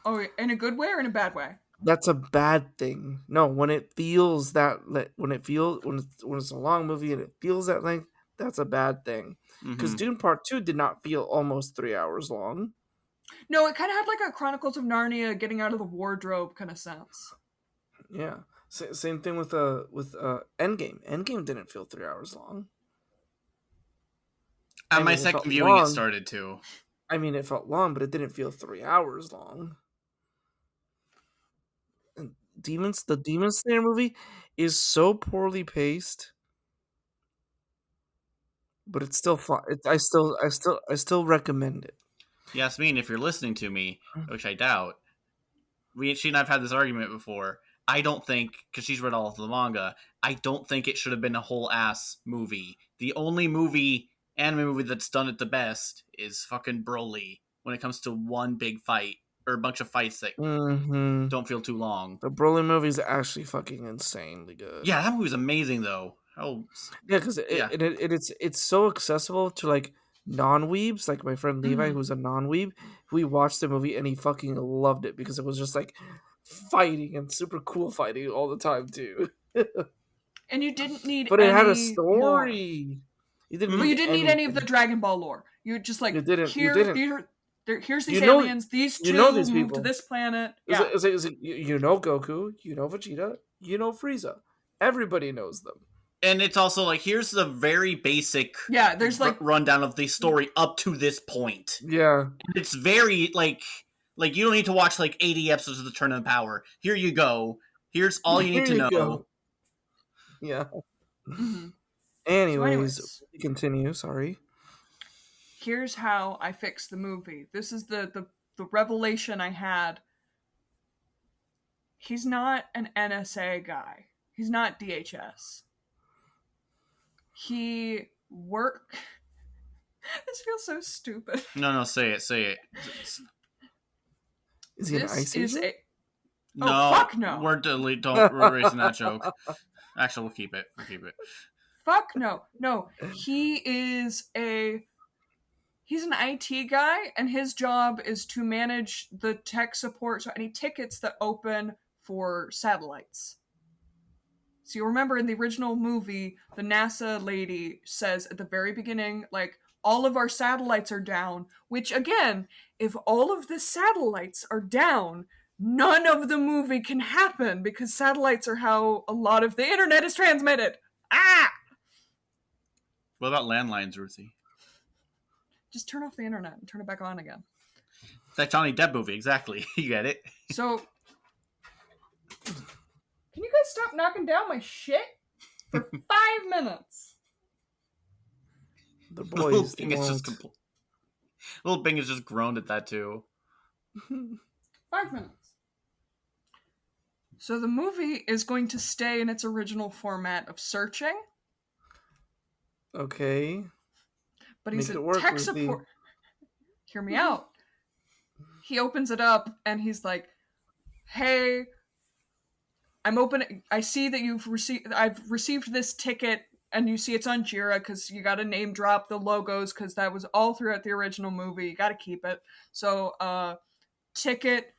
Oh, in a good way or in a bad way? That's a bad thing. No, when it feels that, when it's a long movie and it feels that length, that's a bad thing. Because Dune Part 2 did not feel almost 3 hours long. No, it kind of had like a Chronicles of Narnia getting out of the wardrobe kind of sense. Yeah. Same thing with Endgame. Endgame didn't feel 3 hours long. On my second viewing, it started to. I mean, it felt long, but it didn't feel 3 hours long. And the Demon Slayer movie is so poorly paced, but it's still fun. I still recommend it. Yasmin, if you're listening to me, which I doubt, she and I've had this argument before. I don't think, because she's read all of the manga, I don't think it should have been a whole ass movie. The only anime movie that's done it the best is fucking Broly when it comes to one big fight or a bunch of fights that don't feel too long. The Broly movie is actually fucking insanely good. Yeah, that movie was amazing though. Oh, yeah, because it's so accessible to like non-weebs, like my friend Levi, who's a non-weeb. We watched the movie and he fucking loved it because it was just like fighting and super cool fighting all the time too. And you didn't need, but it had a story. You didn't need any of the Dragon Ball lore. You're just like, here's these aliens. These two these move to this planet. Yeah. Is it Goku, Vegeta, Frieza. Everybody knows them. And it's also like, here's the very basic there's like rundown of the story up to this point. Yeah. It's very like you don't need to watch like 80 episodes of the Tournament of Power. Here you go. Here's all you need to know. Go. Yeah. Anyways, continue. Sorry. Here's how I fixed the movie. This is the revelation I had. He's not an NSA guy. He's not DHS. He This feels so stupid. No, say it. Is he an This ice is agent? a oh No, fuck no. we're erasing that joke. Actually, we'll keep it. We'll keep it. Fuck no. No, he's an IT guy, and his job is to manage the tech support, so any tickets that open for satellites. So you remember in the original movie, the NASA lady says at the very beginning, like, all of our satellites are down, which again, if all of the satellites are down, none of the movie can happen because satellites are how a lot of the internet is transmitted. Ah! What about landlines, Ruthie? Just turn off the internet and turn it back on again. That Johnny Depp movie, exactly. You get it. So, can you guys stop knocking down my shit for 5 minutes? The Little boys. Bing is just Little Bing is just groaned at that too. 5 minutes. So the movie is going to stay in its original format of searching, Okay. but he's Make a it work, tech Ruthie. support. Hear me out. He opens it up and he's like, "Hey, I see that I've received this ticket, and you see it's on Jira because you got to name drop the logos because that was all throughout the original movie. You got to keep it. So, ticket.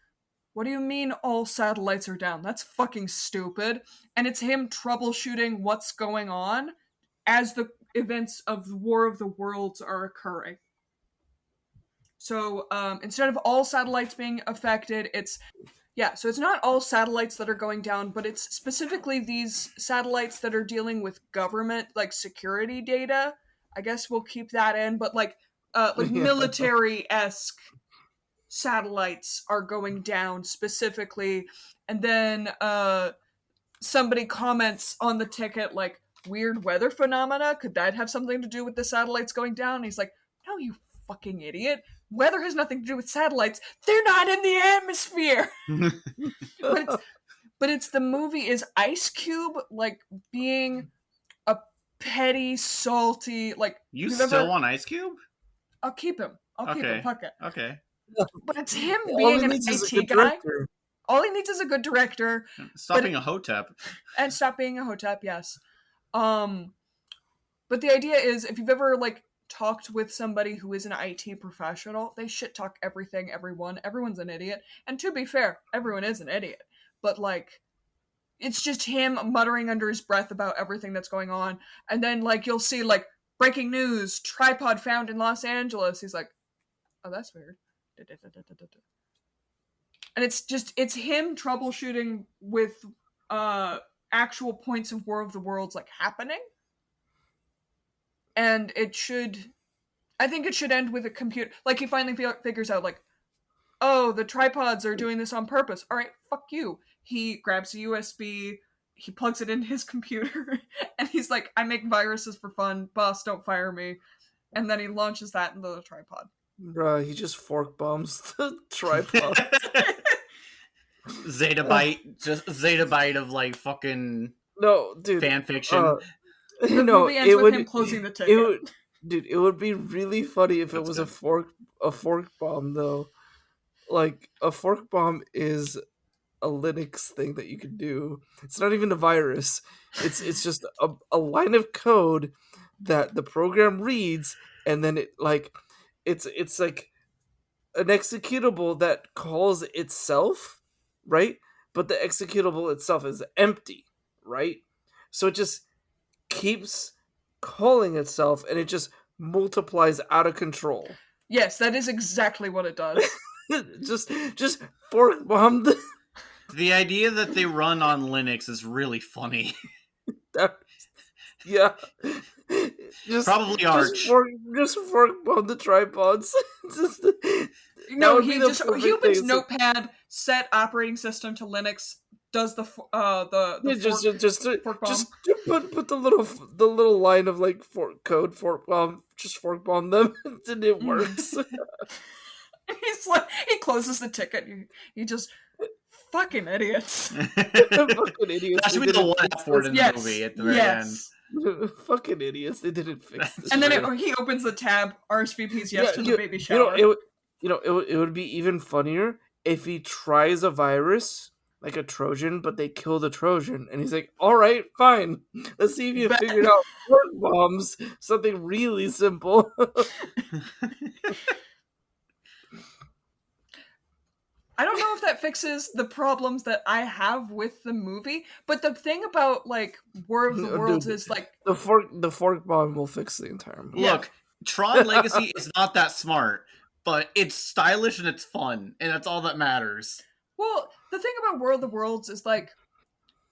What do you mean all satellites are down? That's fucking stupid." And it's him troubleshooting what's going on as the events of the War of the Worlds are occurring. So instead of all satellites being affected, so it's not all satellites that are going down, but it's specifically these satellites that are dealing with government, like security data. I guess we'll keep that in, but like Yeah. military-esque satellites are going down specifically. And then somebody comments on the ticket like, weird weather phenomena, could that have something to do with the satellites going down? And he's like, no, you fucking idiot. Weather has nothing to do with satellites. They're not in the atmosphere. but it's the movie is Ice Cube like being a petty, salty, like You still want Ice Cube? I'll keep him. Fuck it. Okay. But it's him All being he an needs is a IT good guy. director. All he needs is a good director. Stop being a hotep. And stop being a hotep, yes. But the idea is, if you've ever like talked with somebody who is an IT professional, they shit talk everything, everyone. Everyone's an idiot. And to be fair, everyone is an idiot. But like, it's just him muttering under his breath about everything that's going on. And then like you'll see like breaking news, tripod found in Los Angeles. He's like, oh, that's weird. And it's him troubleshooting with actual points of War of the Worlds like happening. And I think it should end with a computer. Like he finally figures out like, oh, the tripods are doing this on purpose. All right, fuck you. He grabs a USB, he plugs it in his computer, and he's like, I make viruses for fun. Boss, don't fire me. And then he launches that into the tripod. Bruh, he just fork bombs the tripod. Zettabyte of like fucking No, dude. fan fiction. The movie ends with him closing the ticket. It would be really funny if it was a fork bomb though. Like a fork bomb is a Linux thing that you can do. It's not even a virus. It's just a line of code that the program reads, and then it like it's like an executable that calls itself, right? But the executable itself is empty, right? So it just keeps calling itself, and it just multiplies out of control. Yes, that is exactly what it does. just fork bombed. The idea that they run on Linux is really funny. Yeah. Probably Arch. Just fork bomb the tripods. No, he opens Notepad, set operating system to Linux, does the fork bomb. Just put the little line of like fork bomb, just fork bomb them, and it works. He's like, he closes the ticket. He just fucking idiots. Fucking idiots. That should be the one F word in the movie at the very end. Fucking idiots. They didn't fix this. And then he opens the tab. RSVP's yes to the baby shower. It would be even funnier if he tries a virus like a Trojan, but they kill the Trojan, and he's like, "All right, fine. Let's see if you Ba- figured out fart bombs, something really simple." I don't know if that fixes the problems that I have with the movie, but the thing about like War of the No, Worlds dude, is like, the fork bomb will fix the entire movie. Yeah. Look, Tron Legacy is not that smart, but it's stylish and it's fun, and that's all that matters. well, the thing about War of the Worlds is like,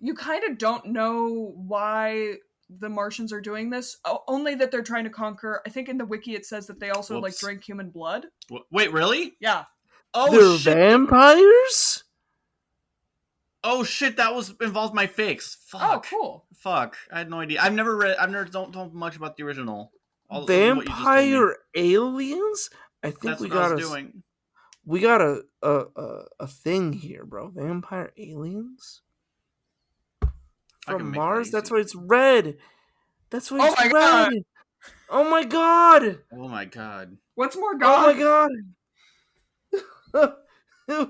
you kind of don't know why the Martians are doing this, only that they're trying to conquer. I think in the wiki it says that they also like Whoops. drink human blood. Wait, really? Yeah. Oh They're shit! vampires? Oh shit! That was involved my fix. Fuck. Oh, cool. Fuck. I had no idea. I've never don't know much about the original. Other than what you just told me. Vampire aliens? I think That's we what I got was doing. we got a thing here, bro. Vampire aliens I can from make Mars. that That's easy. why it's red. That's why Oh it's my red. God. Oh my god! Oh my god. What's more Oh god? my god! They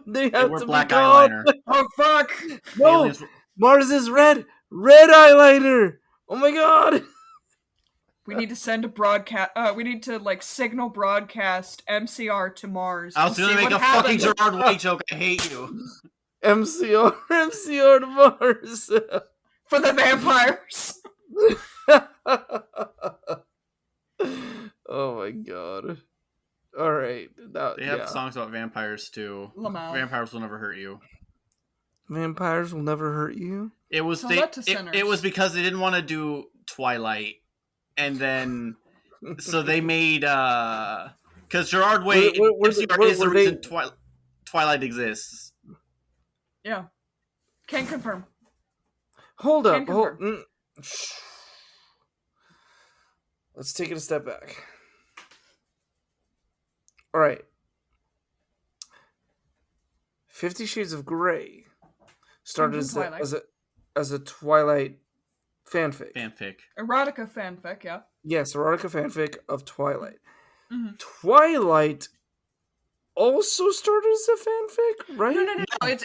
They have were to black be called. eyeliner. Oh fuck! The No, aliens were- Mars is red. Red eyeliner. Oh my god! We need to send a broadcast. We need to like signal broadcast MCR to Mars. I was and gonna see make what a fucking happens Gerard Way joke. I hate you. MCR to Mars. for the vampires. Oh my god! All right, They have songs about vampires too. Lamau. Vampires will never hurt you. Vampires will never hurt you. It was Tell they, that to it sinners. was because they didn't want to do Twilight, and then so they made because Gerard Way MCR is the reason Twilight exists. Yeah. Can confirm. Hold Can up. Hold. confirm. Let's take it a step back. All right. 50 Shades of Grey started Twilight. as a Twilight fanfic. Fanfic. Erotica fanfic, yeah. Yes, erotica fanfic of Twilight. Mhm. Twilight also started as a fanfic, right? No. I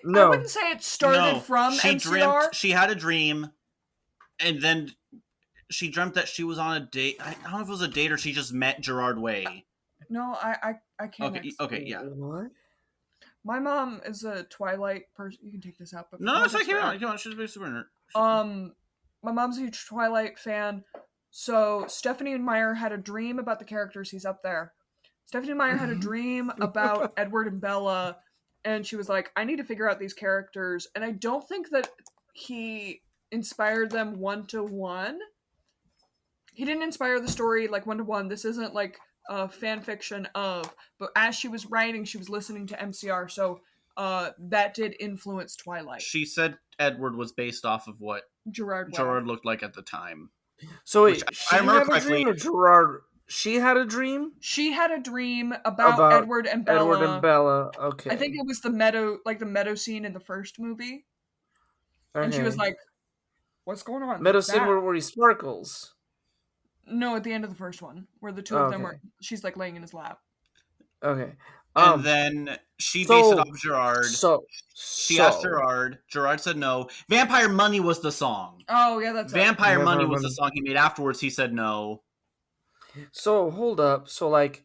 No. wouldn't say it started from she MCR. dreamt. She had a dream, and then she dreamt that she was on a date. I don't know if it was a date or she just met Gerard Way. No, I can't. Okay, yeah. What? My mom is a Twilight person. You can take this out, but No, it's like for her. come on. She's a big super nerd. My mom's a huge Twilight fan. So Stephanie Meyer had a dream about the characters. He's up there. Stephanie Meyer had a dream about Edward and Bella, and she was like, I need to figure out these characters. And I don't think that he inspired them one-to-one. He didn't inspire the story like one-to-one. This isn't like a fan fiction of, but as she was writing, she was listening to MCR, so that did influence Twilight. She said Edward was based off of what Gerard Way. Gerard looked like at the time. So wait, Which, she I remember had a correctly- dream or Gerard? She had a dream She had a dream about about Edward and Bella. Edward and Bella. Okay, I think it was the meadow scene in the first movie, and she was Okay. like, "What's going on?" meadow with scene that?" where he sparkles. No, at the end of the first one, where the two of them were. She's like laying in his lap. Okay, And then she based it off Gerard. She asked Gerard. Gerard said no. Vampire Money was the song. Oh yeah, that's it. Vampire Vampire Money was the Money. song he made afterwards. He said no. So hold up. So like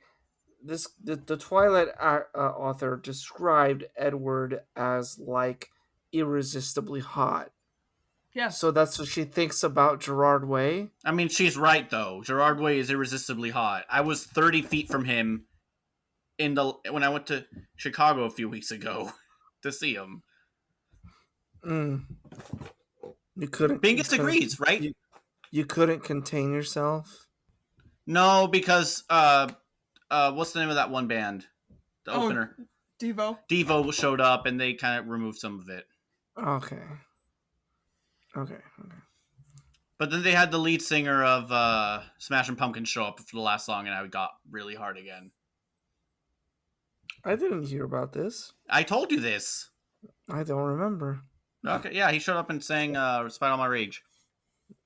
the Twilight author described Edward as like irresistibly hot. Yeah. So that's what she thinks about Gerard Way. I mean, she's right though. Gerard Way is irresistibly hot. I was 30 feet from him when I went to Chicago a few weeks ago to see him. You couldn't. Bingus agrees, right? You couldn't contain yourself. No, because what's the name of that one band? The opener. Devo. Devo showed up and they kind of removed some of it. Okay. But then they had the lead singer of Smashing Pumpkins show up for the last song, and I got really hard again. I didn't hear about this. I told you this. I don't remember. Okay, yeah, he showed up and sang "Spite All My Rage"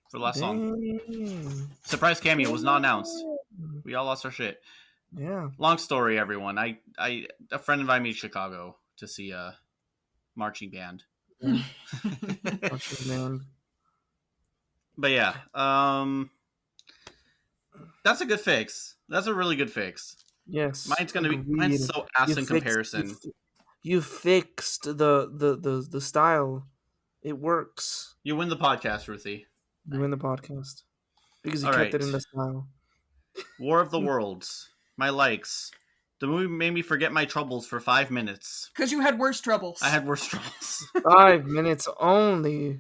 for the last song. Dang. Surprise cameo was not announced. We all lost our shit. Yeah. Long story, everyone. A friend invited me to Chicago to see a marching band. Yeah. Marching band. But yeah, that's a good fix. That's a really good fix. Yes, Mine's agreed. so ass You in fixed comparison. you fixed the style. It works. You win the podcast, Ruthie. You win the podcast because you All kept it right. in the style. War of the Worlds. My likes. The movie made me forget my troubles for 5 minutes. Because you had worse troubles. I had worse troubles. 5 minutes only.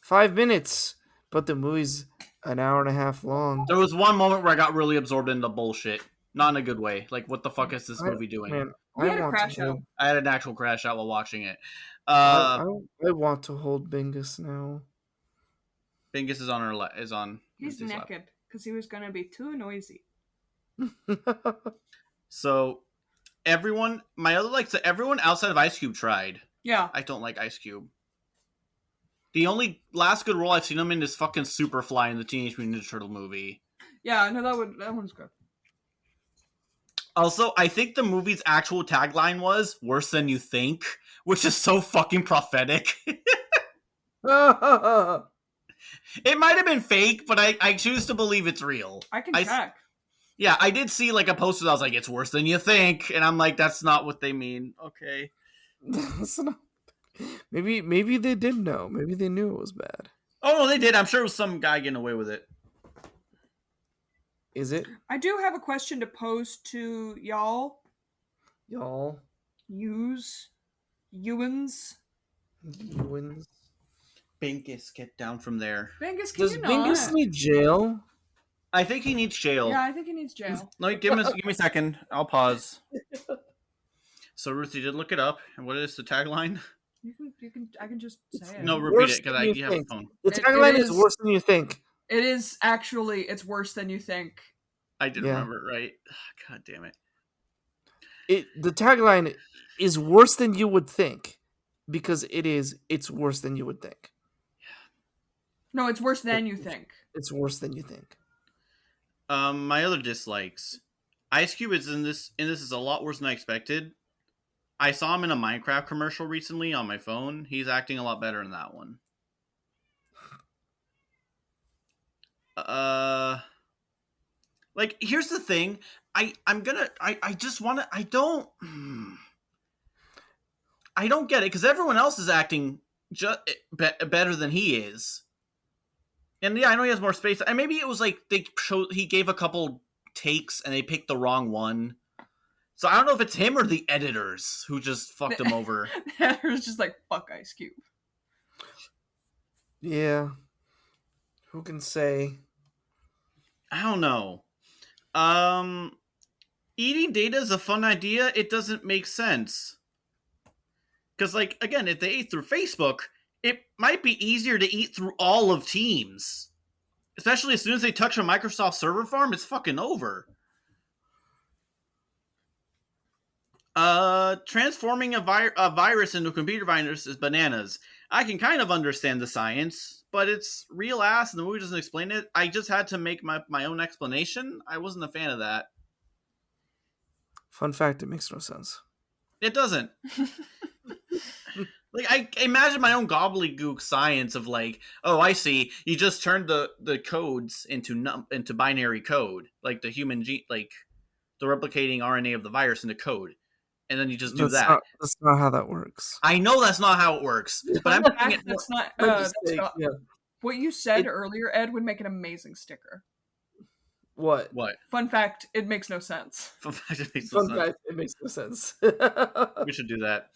5 minutes, but the movie's an hour and a half long. There was one moment where I got really absorbed into bullshit. Not in a good way. Like, what the fuck is this movie doing? Man, We I had a want crash to out. hold. I had an actual crash out while watching it. I want to hold Bingus now. Bingus is on is on. He's Ruthie's lap. naked because he was going to be too noisy. So everyone, my other likes, everyone outside of Ice Cube tried. Yeah. I don't like Ice Cube. The only last good role I've seen him in is fucking Superfly in the Teenage Mutant Ninja Turtle movie. Yeah, no, that one's good. Also, I think the movie's actual tagline was "worse than you think," which is so fucking prophetic. It might have been fake, but I choose to believe it's real. I can check. Yeah, I did see like a poster that was like, "It's worse than you think," and I'm like, "That's not what they mean." Okay. That's not... Maybe they did know. Maybe they knew it was bad. Oh, no, they did. I'm sure it was some guy getting away with it. Is it? I do have a question to pose to y'all. Y'all. Ewans. Ewans. Bingus, get down from there. Bingus, can Does you Bingus not? need jail? I think he needs jail. Yeah, I think he needs jail. Let me give me a second. I'll pause. So Ruthie did look it up, and what is the tagline? I can just say it. No, repeat it because I have a think. phone. The tagline is worse than you think. It is actually, it's worse than you think. I didn't remember it right. God damn it. The tagline is worse than you would think because it's worse than you would think. No, it's worse than you think. It's worse than you think. My other dislikes. Ice Cube is in this is a lot worse than I expected. I saw him in a Minecraft commercial recently on my phone. He's acting a lot better in that one. Like, here's the thing. I don't get it because everyone else is acting better than he is. And yeah, I know he has more space. And maybe it was like he gave a couple takes and they picked the wrong one. So I don't know if it's him or the editors who just fucked him over. The editors just like, fuck Ice Cube. Yeah. Who can say? I don't know. Eating data is a fun idea. It doesn't make sense. Because, like, again, if they ate through Facebook, it might be easier to eat through all of Teams. Especially as soon as they touch a Microsoft server farm, it's fucking over. Transforming a virus into a computer virus is bananas. I can kind of understand the science, but it's real ass and the movie doesn't explain it. I just had to make my own explanation. I wasn't a fan of that. Fun fact, it makes no sense. It doesn't. Like, I imagine my own gobbledygook science of like, oh, I see. You just turned the codes into binary code, like the human gene, like the replicating RNA of the virus into code, and then you just do that. That's not how that works. I know that's not how it works, but I'm thinking That's not. Yeah. What you said earlier, Ed, would make an amazing sticker. What? Fun fact: it makes no sense. Fun fact: it makes no sense. We should do that.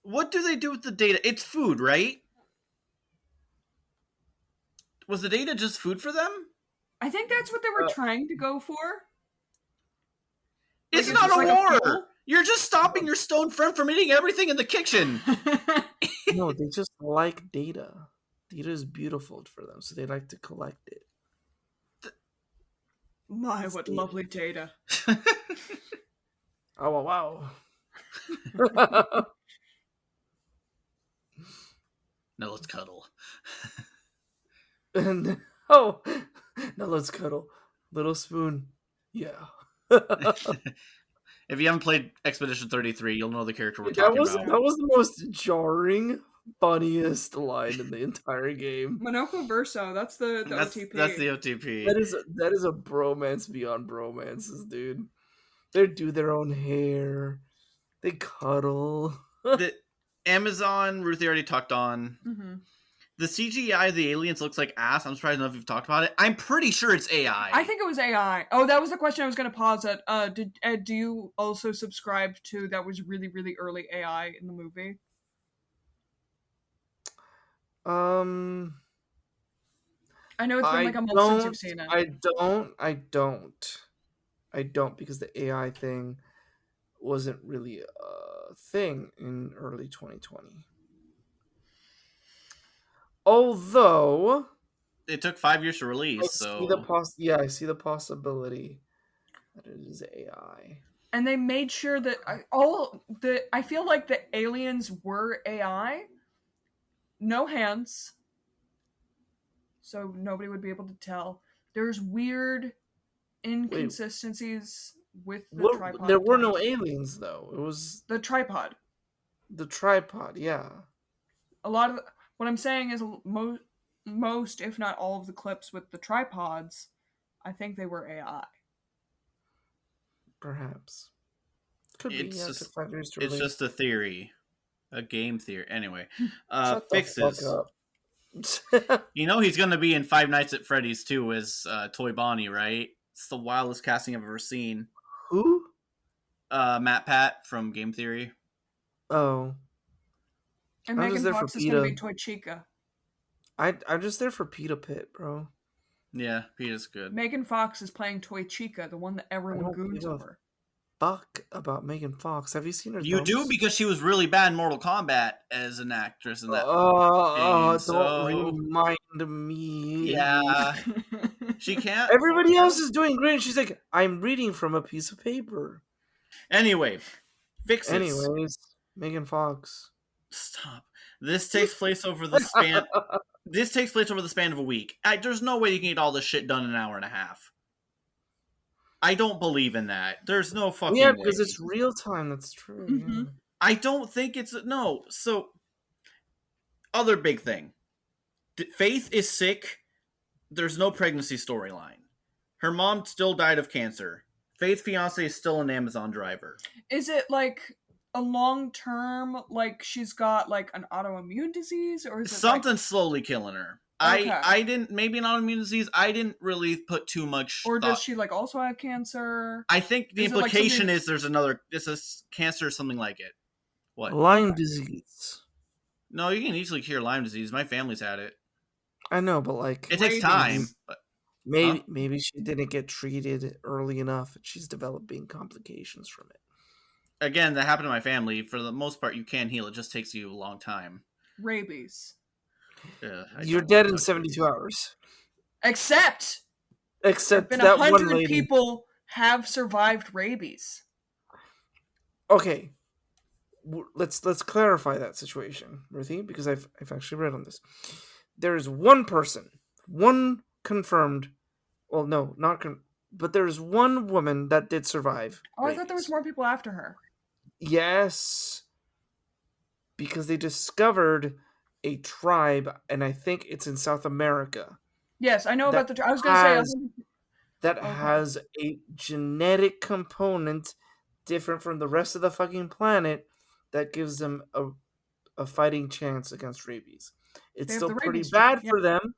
What do they do with the data? It's food, right? Was the data just food for them? I think that's what they were trying to go for. It's not a war! You're just stopping your stone friend from eating everything in the kitchen! No, they just like data. Data is beautiful for them, so they like to collect it. My, what lovely data. Oh, wow. Now let's cuddle. And now let's cuddle. Little spoon. Yeah. If you haven't played Expedition 33, you'll know the character we're Dude, talking about. that was the most jarring, funniest line in the entire game. Monoko Verso, that's the That's OTP. the OTP. That is a bromance beyond bromances, dude. They do their own hair. They cuddle. The Amazon, Ruthie already talked on. Mm-hmm. The CGI of the aliens looks like ass. I'm surprised enough if you've talked about it. I'm pretty sure it's AI. I think it was AI. Oh, that was the question I was going to pause at. Did Ed, do you also subscribe to that was really, really early AI in the movie? Um, I know it's been like a month since you've seen it. I don't because the AI thing wasn't really a thing in early 2020. Although It took 5 years to I release, see so I see the possibility that it is AI. And they made sure that I feel like the aliens were AI, no hands, so nobody would be able to tell. There's weird Wait, inconsistencies with the what? tripod. There at were no times. aliens though. It was The tripod. the tripod. Yeah, A lot of what I'm saying is most, if not all, of the clips with the tripods, I think they were AI. perhaps could be. it's Yeah, it took just 5 years to it's release. just a theory, a game theory. Anyway, Shut the fuck fixes. up. You know he's gonna be in Five Nights at Freddy's too as Toy Bonnie, right? It's the wildest casting I've ever seen. Who? Matt Pat from Game Theory. Oh, And I'm just Megan there for Fox is going to be PETA. Toy Chica. I'm just there for PETA Pit, bro. Yeah, he is good. Megan Fox is playing Toy Chica, the one that I everyone don't goons give a over. fuck about Megan Fox. Have you seen her You do thumbs? because she was really bad in Mortal Kombat as an actress in that game. Don't So remind me. yeah, she can't. Everybody else is doing great. And she's like, I'm reading from a piece of paper. Anyway, fixes. Anyways, Megan Fox. Stop. This takes place over the span. This takes place over the span of a week. There's no way you can get all this shit done in an hour and a half. I don't believe in that. There's no fucking Yeah, way. because it's real time. That's true. Mhm. Yeah. I don't think it's no. So, other big thing. Faith is sick. There's no pregnancy storyline. Her mom still died of cancer. Faith's fiance is still an Amazon driver. Is it like a long term, like she's got like an autoimmune disease, or is it Something like, slowly killing her. Okay. I didn't, maybe an autoimmune disease. I didn't really put too much or thought. does she like also have cancer? I think the Is it like implication something- is there's another. It's a cancer or something like it. What? Lyme disease. No, you can easily cure Lyme disease. My family's had it. I know, but like It takes Rabies. time. But maybe she didn't get treated early enough and she's developing complications from it. again, that happened to my family. For the most part, you can heal. It just takes you a long time. Rabies. I You're don't dead wanna in talk 72 hours. Except Except been that one 100 lady. people have survived rabies. Okay, let's clarify that situation, Ruthie, because I've actually read on this. There is one person, one confirmed. Well, no, not but there is one woman that did survive. Oh, I thought there was rabies. more people after her. Yes, because they discovered a tribe, and I think it's in South America Yes, I know that about the. I was going to say. has that Okay. has a genetic component different from the rest of the fucking planet that gives them a fighting chance against rabies. It's They have still the pretty rabies bad gene, yeah. for them,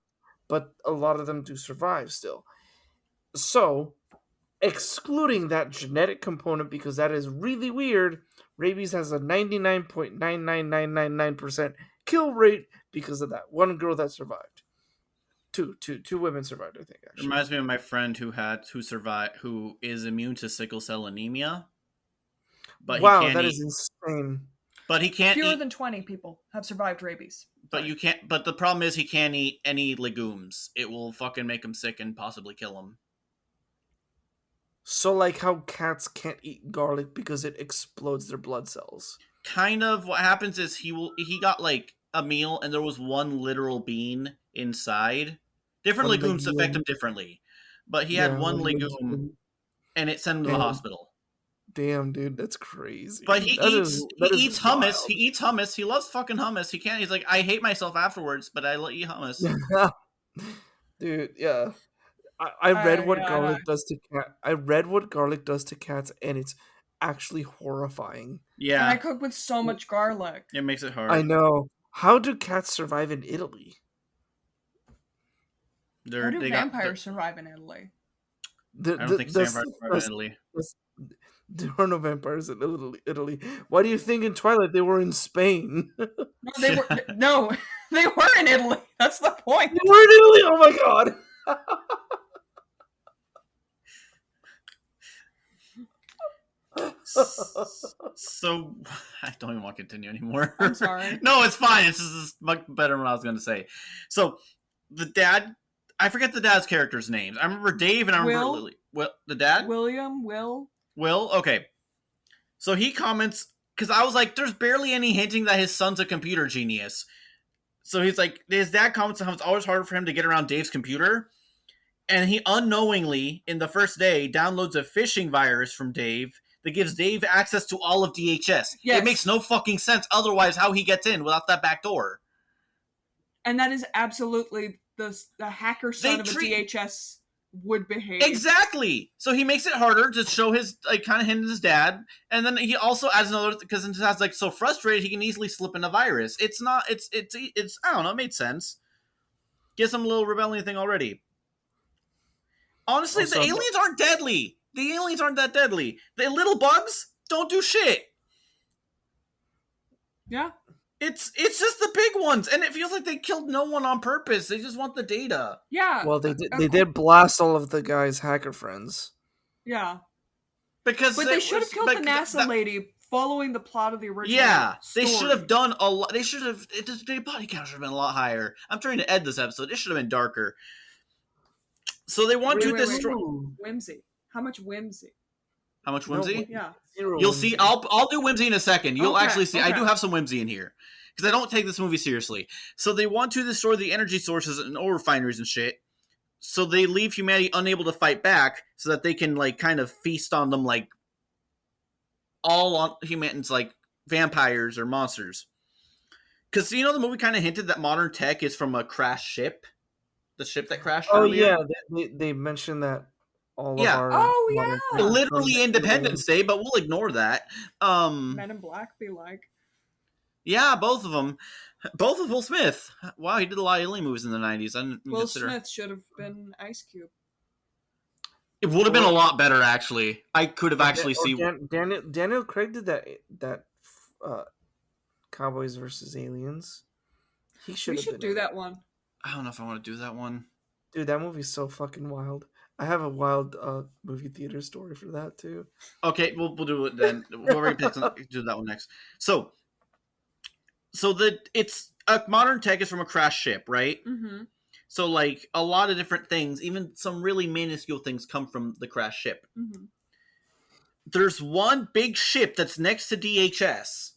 but a lot of them do survive still. So, excluding that genetic component because that is really weird, rabies has a 99.99999% kill rate because of that one girl that survived. Two women survived, I think, It actually. reminds me of my friend who survived, who is immune to sickle cell anemia. But Wow, he can't that eat. is insane. But he can't Fewer eat. than 20 people have survived rabies. But Sorry. you can't. But the problem is he can't eat any legumes. It will fucking make him sick and possibly kill him. So, like how cats can't eat garlic because it explodes their blood cells. Kind of what happens is he got like a meal and there was one literal bean inside. Different One legumes affect legume. him differently, but he Yeah, had one one legume. legume. and it sent him to the And hospital. damn, dude, that's crazy. But he That is eats hummus. He wild. eats hummus. He loves fucking hummus. He can't. He's like, I hate myself afterwards, but I eat hummus. Dude, yeah. I read what Yeah, garlic does to cat. I read what garlic does to cats, and it's actually horrifying. and I Yeah, cook with so much garlic. it makes it I hard. know. How do cats survive in Italy? How do They got. vampires survive in Italy? I don't think That's vampires the are in best. Italy. That's, there are no vampires in Italy. Why do you think in Twilight they were in Spain? They No, they were no, they were in Italy. That's the point. were in Italy. Oh my god. So I don't even want to continue anymore. I'm sorry. No, it's fine. This is much better than what I was going to say. So the dad, I forget the dad's character's names. I remember Dave and I remember Will? Lily. Well, the dad, William, Will. Will. Okay, so he comments because I was like, "There's barely any hinting that his son's a computer genius." So he's like, his dad comments on how it's always harder for him to get around Dave's computer. And he unknowingly, in the first day, downloads a phishing virus from Dave that gives Dave access to all of DHS. Yes. It makes no fucking sense otherwise how he gets in without that back door. And that is absolutely the hacker son of a DHS would behave. Exactly. So he makes it harder to show his, like, kind of him and his dad. And then he also adds another, because his dad's, like, so frustrated he can easily slip in a virus. It's not, it's I don't know, it made sense. Gives him a little rebellion thing already. Honestly, Also, the aliens aren't deadly. The aliens aren't that deadly. The little bugs don't do shit. Yeah. It's just the big ones, and it feels like they killed no one on purpose. They just want the data. Yeah. well, they did blast all of the guy's hacker friends. Yeah. Because But they should have killed the NASA lady following the plot of the original. Yeah, story. they should have done a lot. They should have. Their body count should have been a lot higher. I'm trying to end this episode. It should have been darker. So they want to destroy. Whimsy. How much whimsy? How much whimsy? Yeah. Zero You'll whimsy. see. I'll do whimsy in a second. You'll Okay, actually see. I okay. do have some whimsy in here because I don't take this movie seriously. So they want to destroy the energy sources and oil refineries and shit. So they leave humanity unable to fight back, so that they can, like, kind of feast on them, like, all on humans, like vampires or monsters. Because, you know, the movie kind of hinted that modern tech is from a crashed ship. The ship that crashed earlier. Yeah, they mentioned that all Yeah. of our Oh, modern yeah. tech Literally from Independence Day, but we'll ignore that. Men in Black be like. Yeah, both of them. Both of Will Smith. Wow, he did a lot of alien movies in the 90s. I didn't Will consider. Smith should have been Ice Cube. It would have been a lot better, actually. I could have actually seen. Daniel Craig did that Cowboys versus Aliens. He should. We have should been do in it. that one. I don't know if I want to do that one. Dude, that movie's so fucking wild. I have a wild movie theater story for that too. Okay, we'll do it then. Whoever picks, do that one next. So it's a modern tech is from a crashed ship, right? Mm-hmm. So, like, a lot of different things, even some really minuscule things, come from the crashed ship. Mm-hmm. There's one big ship that's next to DHS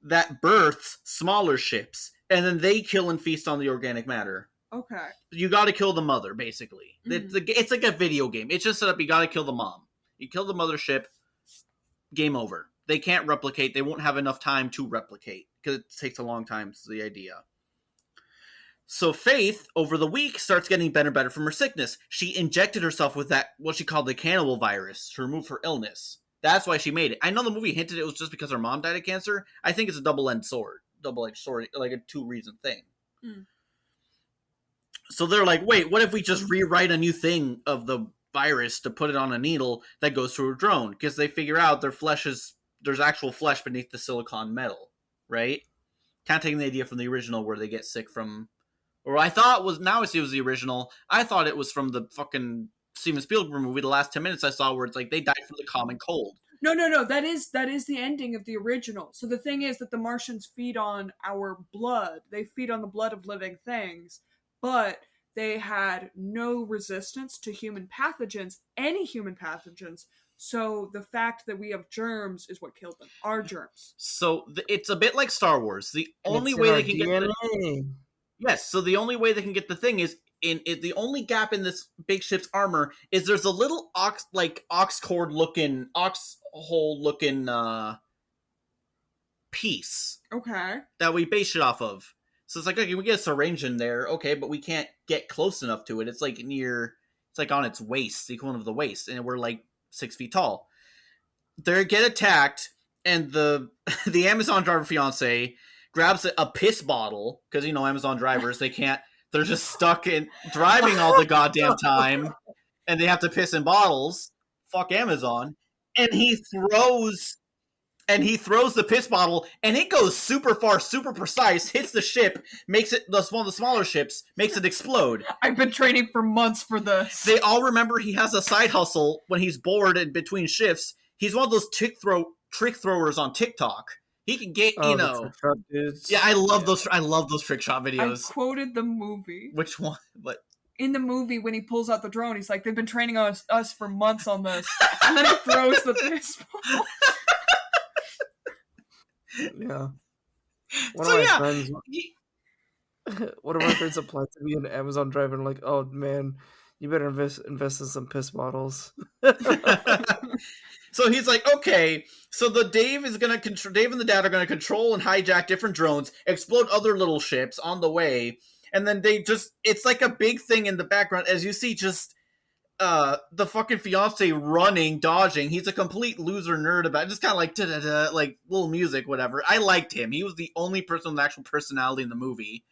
that births smaller ships, and then they kill and feast on the organic matter. Okay. You got to kill the mother, basically. Mm-hmm. It's like a video game. It's just set up. You got to kill the mom. You kill the mothership. Game over. They can't replicate. They won't have enough time to replicate because it takes a long time. Is the idea. So Faith, over the week, starts getting better and better from her sickness. She injected herself with that, what she called the cannibal virus, to remove her illness. That's why she made it. I know the movie hinted it was just because her mom died of cancer. I think it's a double-edged sword, like a two-reason thing. Mm. So they're like, wait, what if we just rewrite a new thing of the virus to put it on a needle that goes through a drone? Because they figure out there's actual flesh beneath the silicon metal, right? Kind of taking the idea from the original where they get sick from... Or I thought it was, now I see it was the original. I thought it was from the fucking Steven Spielberg movie, the last 10 minutes I saw, where it's like they died from the common cold. No. That is the ending of the original. So the thing is that the Martians feed on our blood. They feed on the blood of living things, but they had no resistance to human pathogens, any human pathogens. So the fact that we have germs is what killed them. Our germs. So it's a bit like Star Wars. The only It's way in they our can DNA. get Yes, so the only way they can get the thing is the only gap in this big ship's armor is there's a little ox cord looking ox hole looking piece Okay. that we base it off of. So it's like, okay, we get a syringe in there, okay, but we can't get close enough to it. It's like on its waist, the equivalent of the waist, and we're like 6 feet tall. They get attacked, and the Amazon driver fiance grabs a piss bottle because Amazon drivers they're just stuck in driving all the goddamn time, and they have to piss in bottles. Fuck Amazon, and he throws the piss bottle, and it goes super far, super precise, hits the ship, makes it the smaller ships, makes it explode. I've been training for months for this. They all remember he has a side hustle when he's bored in between shifts. He's one of those trick throwers on TikTok. He can get, the trick shot dudes. Yeah, I love those. I love those trick shot videos. I quoted the movie. Which one? What? In the movie, when he pulls out the drone, he's like, "They've been training us for months on this," and then he throws the piss bottle. Yeah. One of my friends applied to be an Amazon driver and like, oh man, you better invest in some piss bottles. So he's like, okay, so Dave and the dad are gonna control and hijack different drones, explode other little ships on the way, and then it's like a big thing in the background as you see just the fucking fiance running, dodging. He's a complete loser nerd about it. Just kind of like da-da-da, like little music, whatever. I liked him. He was the only person with actual personality in the movie,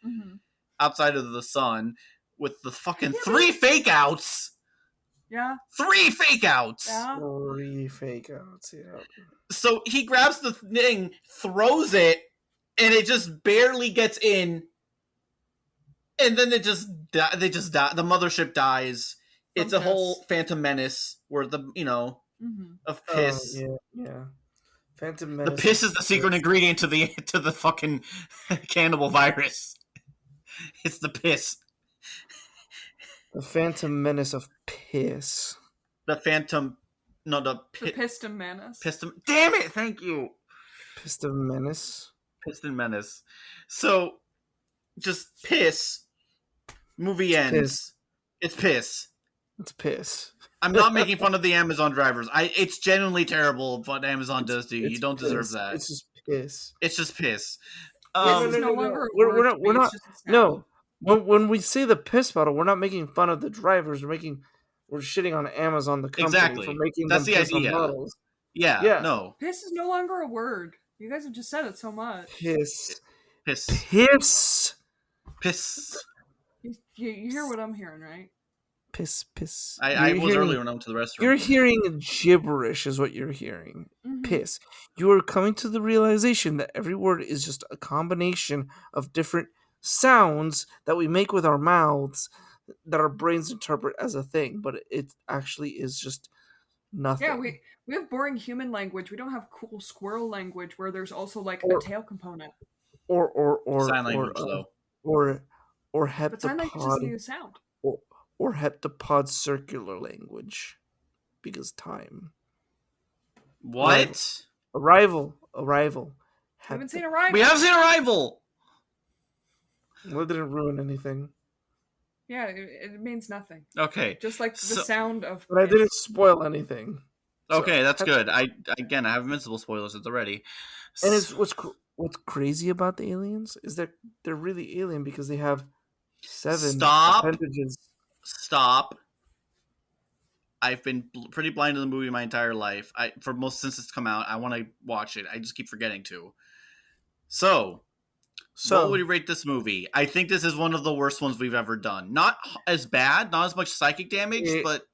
outside of the son, with the fucking 3 fake outs. Yeah. 3 fake outs. Yeah. 3 fake outs. Yeah. So he grabs the thing, throws it, and it just barely gets in, and then they just die. The mothership dies. It's a whole Phantom Menace where of piss. Yeah. Phantom Menace. The piss is the secret ingredient to the fucking cannibal virus. It's the piss. The Phantom Menace of piss. The Phantom, no, the Piston Menace. Damn it! Thank you. Piston Menace. Piston Menace. So, just piss. Movie ends. Piss. It's piss. It's piss. I'm not making fun of the Amazon drivers. It's genuinely terrible what Amazon does to you. You don't deserve that. It's just piss. It's just piss. We're not. No. When we say the piss bottle, we're not making fun of the drivers. We're shitting on Amazon, the company, for making That's them the piss idea. on bottles. Yeah. No. Piss is no longer a word. You guys have just said it so much. Piss. Piss. You hear what I'm hearing, right? Piss. I was earlier when I went to the restaurant. You're hearing gibberish is what you're hearing. Piss. You are coming to the realization that every word is just a combination of different sounds that we make with our mouths that our brains interpret as a thing, but it actually is just nothing. Yeah, we have boring human language. We don't have cool squirrel language where there's also like a tail component. Or sign language though. Or heptapod. But sign language doesn't use sound. Or heptapod circular language, because time. What? Arrival. I haven't seen Arrival. We haven't seen Arrival. Well, it didn't ruin anything. Yeah, it means nothing. Okay. Just like the sound of. But I didn't spoil anything. Okay, that's good. I have invincible spoilers already. And what's crazy about the aliens is that they're really alien because they have 7 appendages. Stop. I've been pretty blind to the movie my entire life. Since it's come out, I want to watch it. I just keep forgetting to. So what would you rate this movie? I think this is one of the worst ones we've ever done. Not as bad, not as much psychic damage, but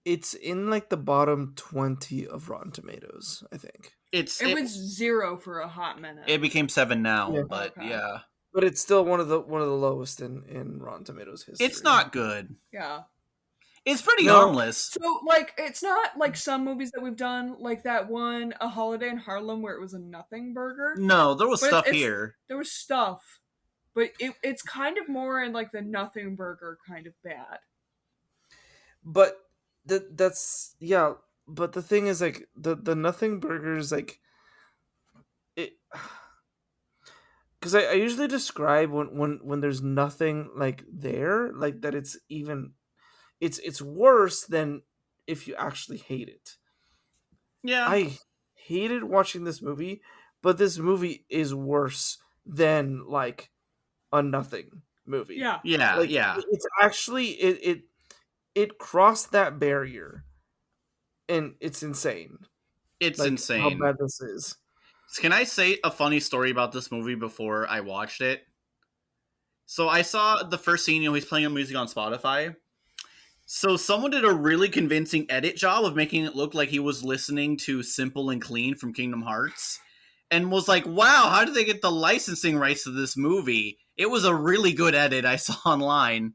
it's in like the bottom 20 of Rotten Tomatoes, I think. It was 0 for a hot minute. It became 7 now, but yeah. But it's still one of the lowest in Rotten Tomatoes history. It's not good. Yeah. It's pretty harmless. So, like, it's not like some movies that we've done, like that one, A Holiday in Harlem, where it was a nothing burger. No, there was stuff here. There was stuff. But it's kind of more in, like, the nothing burger kind of bad. But that's... Yeah, but the thing is, like, the nothing burgers, like... because I usually describe when there's nothing like there, like that it's even it's worse than if you actually hate it. Yeah, I hated watching this movie, but this movie is worse than like a nothing movie. Yeah. yeah, Like yeah. it's actually it crossed that barrier, and it's insane. It's Like how insane. bad this is. Can I say a funny story about this movie before I watched it? So I saw the first scene, he's playing music on Spotify. So someone did a really convincing edit job of making it look like he was listening to Simple and Clean from Kingdom Hearts and was like, "Wow, how did they get the licensing rights to this movie?" It was a really good edit I saw online.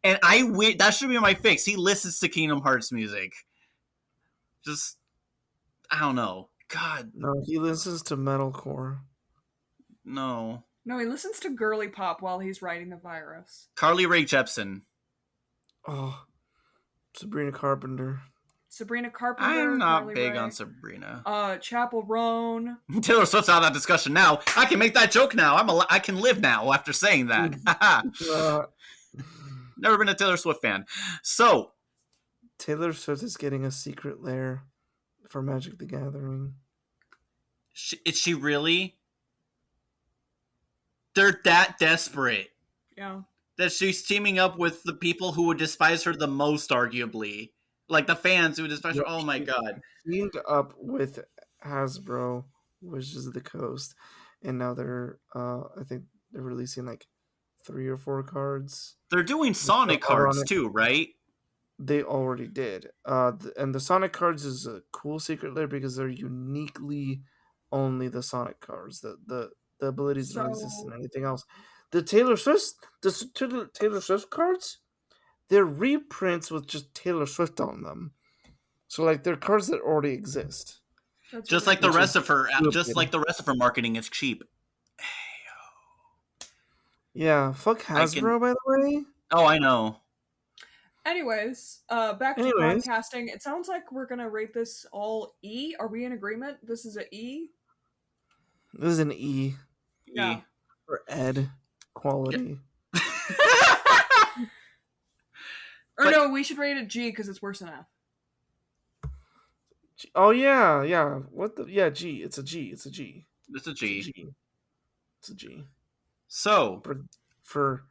And that should be my fix. He listens to Kingdom Hearts music. Just I don't know. God, No, he listens to metalcore. no. No, he listens to girly pop while he's writing the virus. Carly Rae Jepsen. Oh, Sabrina Carpenter. Sabrina I'm Carpenter, not Carly big Rae, on Sabrina. Chapel Roan. Taylor Swift's out of that discussion now. I can make that joke now. I can live now after saying that. Uh, Never been a Taylor Swift fan. So, Taylor Swift is getting a secret lair for Magic the Gathering. is she really? They're that desperate Yeah. that she's teaming up with the people who would despise her the most, arguably. Like the fans who would despise her. Yep, Oh my she god. teamed up with Hasbro, Wizards of the Coast, and now they're I think they're releasing like 3 or 4 cards They're doing with the Sonic art on cards it. too, right? They already did. And the Sonic cards is a cool secret lair because they're uniquely only the Sonic cards. The abilities don't exist in So anything else. Taylor Swift cards, they're reprints with just Taylor Swift on them. So like they're cards that already exist, that's Just really like the which cool. is rest of her, just stupid. like the rest of her marketing is cheap. Yeah, fuck I can. Hasbro by the way. Oh, I know. Anyways, back to Anyways, podcasting. It sounds like we're gonna rate this all E. Are we in agreement? This is a E? this is an E Yeah. E. for Ed quality. Or But no, we should rate it G because it's worse than F. Oh yeah, yeah. What the? Yeah, G. It's a G. It's a G. it's a It's a G. G. It's a G. So, For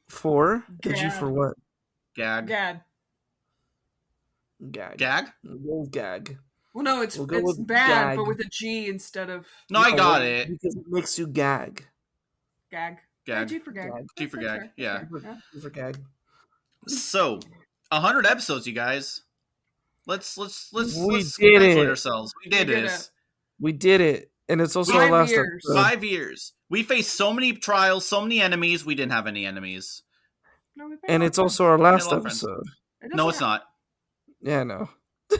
four. A G for Gad. what? gag. Gad. Gag. Gag? We'll go gag. Well, no, We'll go it's with bad, gag. but with a G instead of No, I got well, it. because it makes you gag. gag. Yeah, Gag. G for gag. Gag. G for That's gag. fair. Yeah. That's fair. Yeah. G for gag. So, 100 episodes, you guys. Let's We did congratulate it. ourselves. We We did did this. We did it, and it's also our 5 last years. episode. 5 years. We faced so many trials, so many enemies. We didn't have any enemies. No, we've made And a lot it's of also friends. our We made a last lot of friends. episode. It No, doesn't it's have- not. Yeah, no.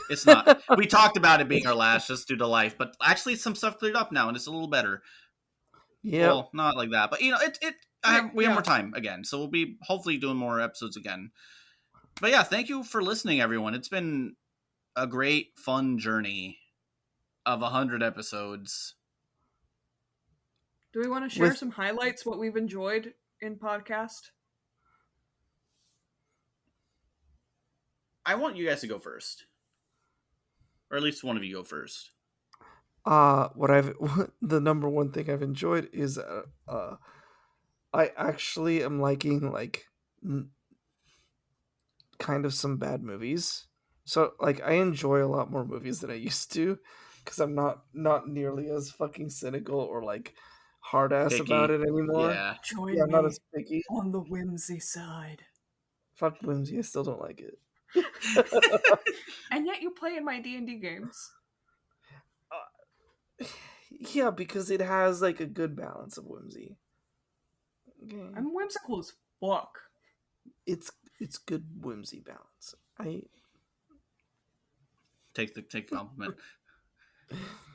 It's not. We talked about it being our last just due to life, but actually some stuff cleared up now and it's a little better. Yep. Well, not like that, but we have Yeah. more time again, so we'll be hopefully doing more episodes again. But yeah, thank you for listening, everyone. It's been a great, fun journey of 100 episodes. Do we want to share With- some highlights, what we've enjoyed in podcast? I want you guys to go first, or at least one of you go first. The number one thing I've enjoyed is I actually am liking like kind of some bad movies. So like I enjoy a lot more movies than I used to because I'm not nearly as fucking cynical or like hard ass Picky. about it anymore. Yeah. Join Yeah, I'm me not as picky. on the whimsy side. Fuck whimsy, I still don't like it. And yet you play in my D&D games. Yeah, because it has like a good balance of whimsy. Okay. I'm whimsical as fuck. It's good whimsy balance. Take the compliment.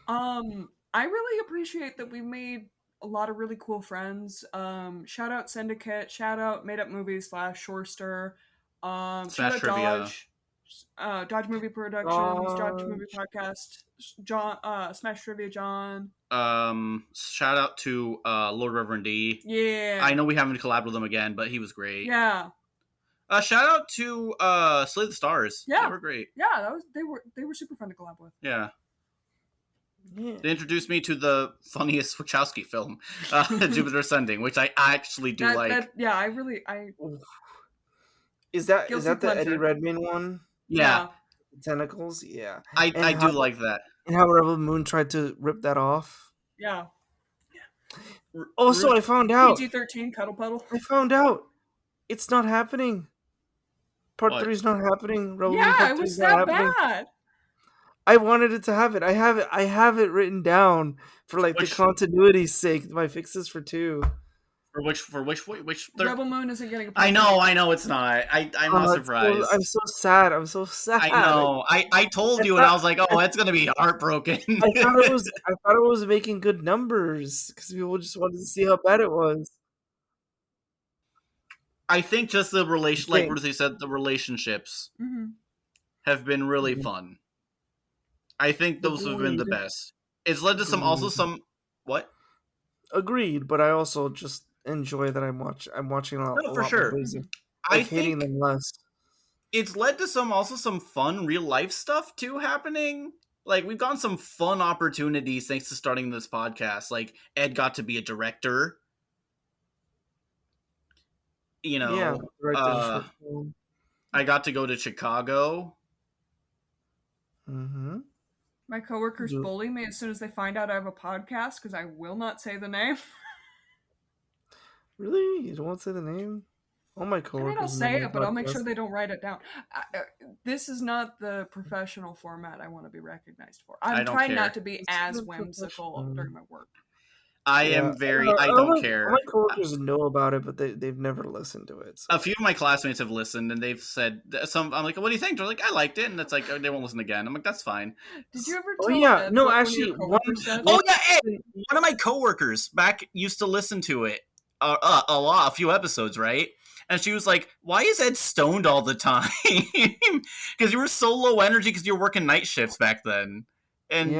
I really appreciate that we made a lot of really cool friends. Shout out Syndicate, shout out Made Up Movies / Shorester, shout Smash out Trivia. Dodge, Dodge Movie Productions, Dodge Movie Podcast, John, Smash Trivia John. Shout out to Lord Reverend D. Yeah. I know we haven't collabed with him again, but he was great. Yeah. Shout out to Slay the Stars. Yeah. They were great. Yeah, they were super fun to collab with. Yeah. Yeah. They introduced me to the funniest Wachowski film, Jupiter Ascending, which I actually do like. Yeah, I Is that Guilty the pleasure. Eddie Redmayne one? Yeah. Tentacles, yeah. I do like that. And how Rebel Moon tried to rip that off. Yeah. Also, I found out. PG-13 Cuddle Puddle. I found out. It's not happening. Part What? 3 is not happening. Rebel Moon Yeah, Part it 3 was is not that happening. bad. I wanted it to happen. I have it written down for like the continuity's sake. My fixes for 2. For which Rebel Moon isn't getting a I know it's not. I'm not surprised. I'm so sad. I'm so sad. I know. I told you, and I was like, oh, it's gonna be heartbroken. I thought it was making good numbers because people just wanted to see how bad it was. I think just the relation, like Ruthie said, the relationships have been really fun. I think those have been the best. It's led to some what? Agreed, but I also just enjoy that I'm watching a lot for more sure. movies. I hating think them less. It's led to some fun real life stuff too happening. Like we've gotten some fun opportunities thanks to starting this podcast. Like Ed got to be a director. You know, I got to go to Chicago. Mm-hmm. My coworkers bully me as soon as they find out I have a podcast because I will not say the name. Really? You don't want to say the name? All my coworkers. I don't say it, but I'll make sure they don't write it down. This is not the professional format I want to be recognized for. I'm trying not to be as whimsical during my work. I am very. I don't care. My coworkers know about it, but they've never listened to it. So. A few of my classmates have listened, and they've said some. I'm like, "What do you think?" They're like, "I liked it," and it's like they won't listen again. I'm like, "That's fine." Did you ever? Oh yeah, no, actually, one of my coworkers back used to listen to it a few episodes, right? And she was like, "Why is Ed stoned all the time?" Because you were so low energy because you were working night shifts back then, and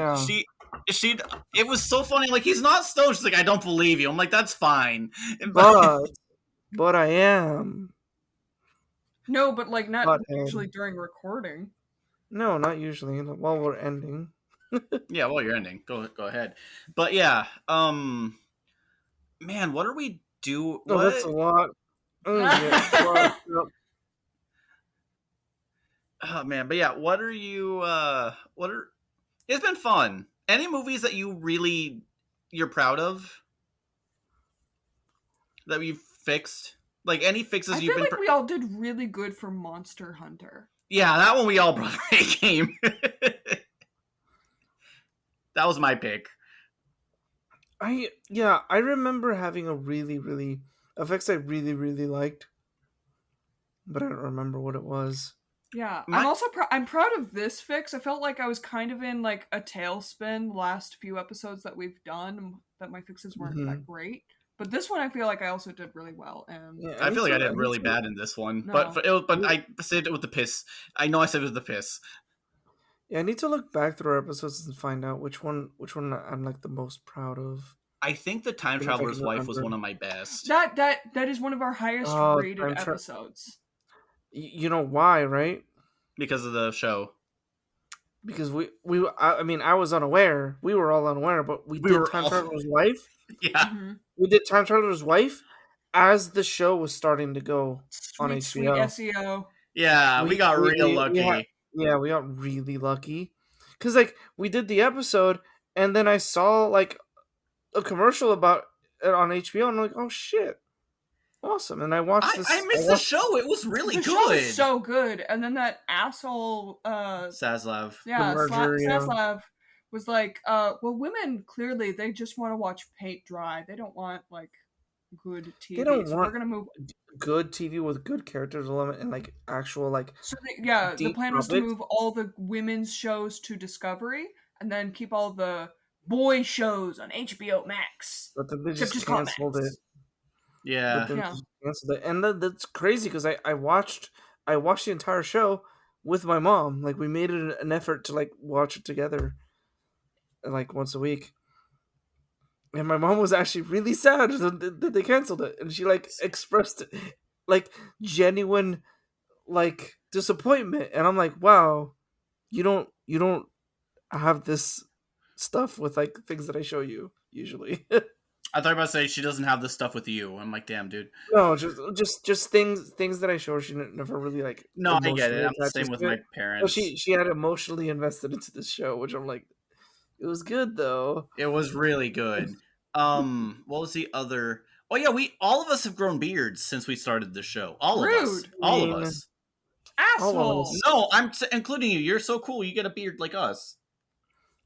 it was so funny. Like, he's not stoned. She's like, I don't believe you. I'm like, that's fine. But I am. No, but like not usually during recording. No, not usually. While we're ending. Yeah, while you're ending. Go ahead. But yeah, man, what are we do? Oh, that's a lot. Oh man, but yeah, what are you? It's been fun. Any movies that you're proud of that you've fixed? Like any fixes I you've feel been? Like we all did really good for Monster Hunter. Yeah, that one we all brought a game. That was my pick. I remember having a really effects I really liked, but I don't remember what it was. Yeah, I'm also I'm proud of this fix. I felt like I was kind of in like a tailspin the last few episodes that we've done, that my fixes weren't that great. But this one, I feel like I also did really well. And I feel like I did really bad in this one, no. but I said it with the piss. I know I said it with the piss. Yeah, I need to look back through our episodes and find out which one I'm like the most proud of. I think the Time Traveler's Wife was one of my best. That is one of our highest rated episodes. You know why, right? Because of the show. Because I was unaware. We were all unaware, but we did Time Traveler's Wife. Yeah. Mm-hmm. We did Time Traveler's Wife as the show was starting to go on HBO. Sweet SEO. Yeah, we got real lucky. We got really lucky. Because, like, we did the episode, and then I saw, like, a commercial about it on HBO, and I'm like, oh, shit. Awesome. And I watched this. I missed the show. It was really good. The show was so good. And then that asshole Zaslav. Yeah, Zaslav was like, well, women clearly they just want to watch paint dry. They don't want like good TV. They don't want we're gonna move good TV with good character development and like actual like. So the plan was to move all the women's shows to Discovery and then keep all the boy shows on HBO Max. But then they just canceled it. Yeah. Canceled it. And that's crazy because I watched the entire show, with my mom. Like we made it an effort to like watch it together, like once a week. And my mom was actually really sad that they canceled it, and she like expressed like genuine like disappointment. And I'm like, wow, you don't have this stuff with like things that I show you usually. I thought you were about to say she doesn't have this stuff with you. I'm like, damn, dude. No, just things that I show her. She never really like No, I get it. emotionally I'm the same attaches with to my it. But parents. she had emotionally invested into this show, which I'm like, it was good though. It was really good. What was the other? Oh yeah, we all of us have grown beards since we started the show. All of us. Rude. I All of mean, us. all of Asshole. us. No, including you. You're so cool. You get a beard like us.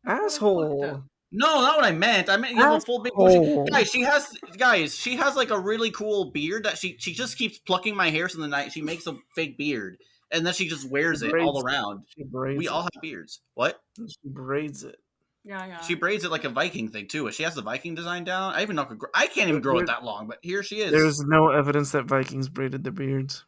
I thought I plucked it. Asshole. No, not what I meant. I meant you have a full beard. Well, Asshole. She has like a really cool beard that she just keeps plucking my hair. So the night she makes a fake beard, and then she just She wears it all braids. around. She We braids all it. have beards. What? She braids it. Yeah, yeah. She braids it like a Viking thing too. She has the Viking design down. I even know I can't even grow it that long, but here she is. There's no evidence that Vikings braided their beards.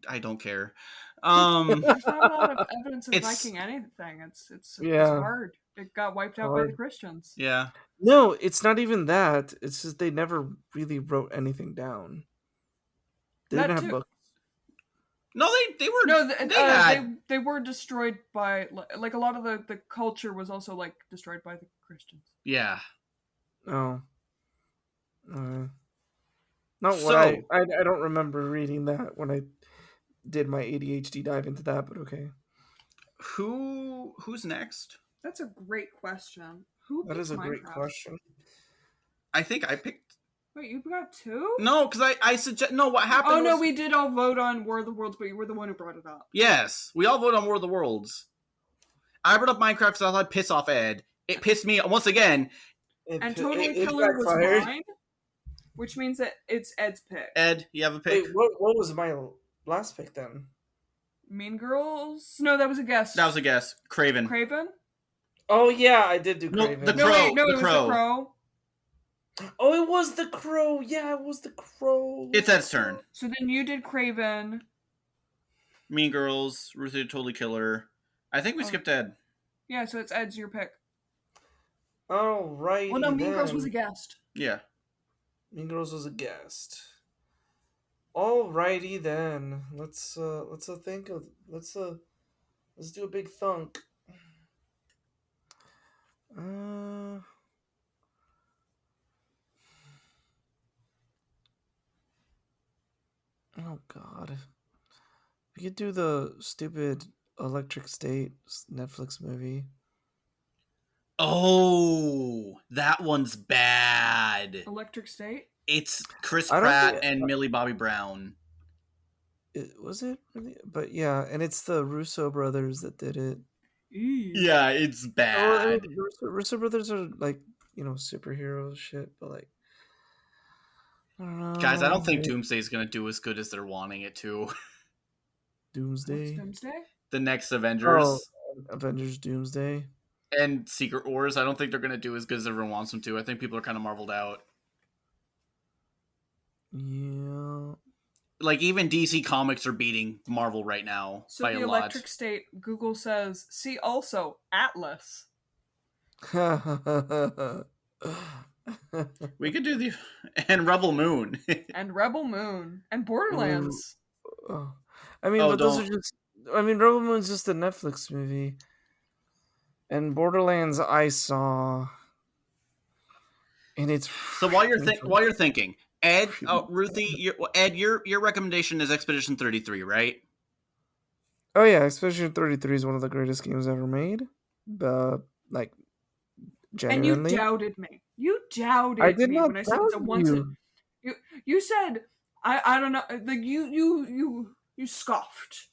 I don't care. There's not a lot of evidence of It's Viking anything. It's Yeah. hard. It got wiped out by the Hard. Christians. yeah. No, it's not even that. It's just they never really wrote anything down. They That didn't have too. books. No, they were No, they had they were destroyed by like a lot of the culture was also like destroyed by the Christians. yeah. Oh. Uh, not what So I don't remember reading that when I did my ADHD dive into that, but okay. who's next? That's a great question. Who That picks is a great Minecraft? question. I think I picked Wait, you got two? no, because I suggest no. What happened? Oh no, was, we did all vote on War of the Worlds, but you were the one who brought it up. yes, we all voted on War of the Worlds. I brought up Minecraft because I thought I'd piss off Ed. It pissed me once again. And Totally Killer was mine, which means that it's Ed's pick. Ed, you have a pick? Wait, what was my last pick then? Mean Girls? No, that was a guess. That was a guess. Craven. Craven? Oh yeah, I did do No, Craven. the No, Crow. wait, no, The it was Crow. the Crow. Oh, it was the Crow. Yeah, it was the Crow. It's Ed's turn. So then you did Craven. Mean Girls, Ruthie the Totally Killer. I think we skipped Ed. Yeah, so it's Ed's your pick. Alrighty. Well, no, Mean Girls then. was a guest. Yeah. Mean Girls was a guest. Alrighty then. Let's think of let's do a big thunk. Oh god. We could do the stupid Electric State Netflix movie. Oh, that one's bad. Electric State? It's Chris I don't Pratt think- and Millie Bobby Brown. Was it really? But yeah, and it's the Russo brothers that did it. Yeah, it's Oh, bad. Russo brothers are like, superhero shit, but like, I don't know. Guys, I don't think Doomsday's gonna do as good as they're wanting it to. Doomsday. What's Doomsday? The next Avengers Oh, Avengers Doomsday. and Secret Wars, I don't think they're gonna do as good as everyone wants them to. I think people are kind of marveled out. Yeah. Like even DC Comics are beating Marvel right now So by the a lot. Electric State, Google says, see also Atlas. We could do the and Rebel Moon. And Rebel Moon. And Borderlands. Oh. I mean, Oh, but those are don't. just. I mean, Rebel Moon's just a Netflix movie, and Borderlands I saw, and it's So while you're thinking, Ed, Ruthie, Ed, your recommendation is Expedition 33, right? Oh yeah, Expedition 33 is one of the greatest games ever made. Like And you genuinely. doubted me. You doubted I did me not when I said it's a doubt once. you. You said I don't know. Like you scoffed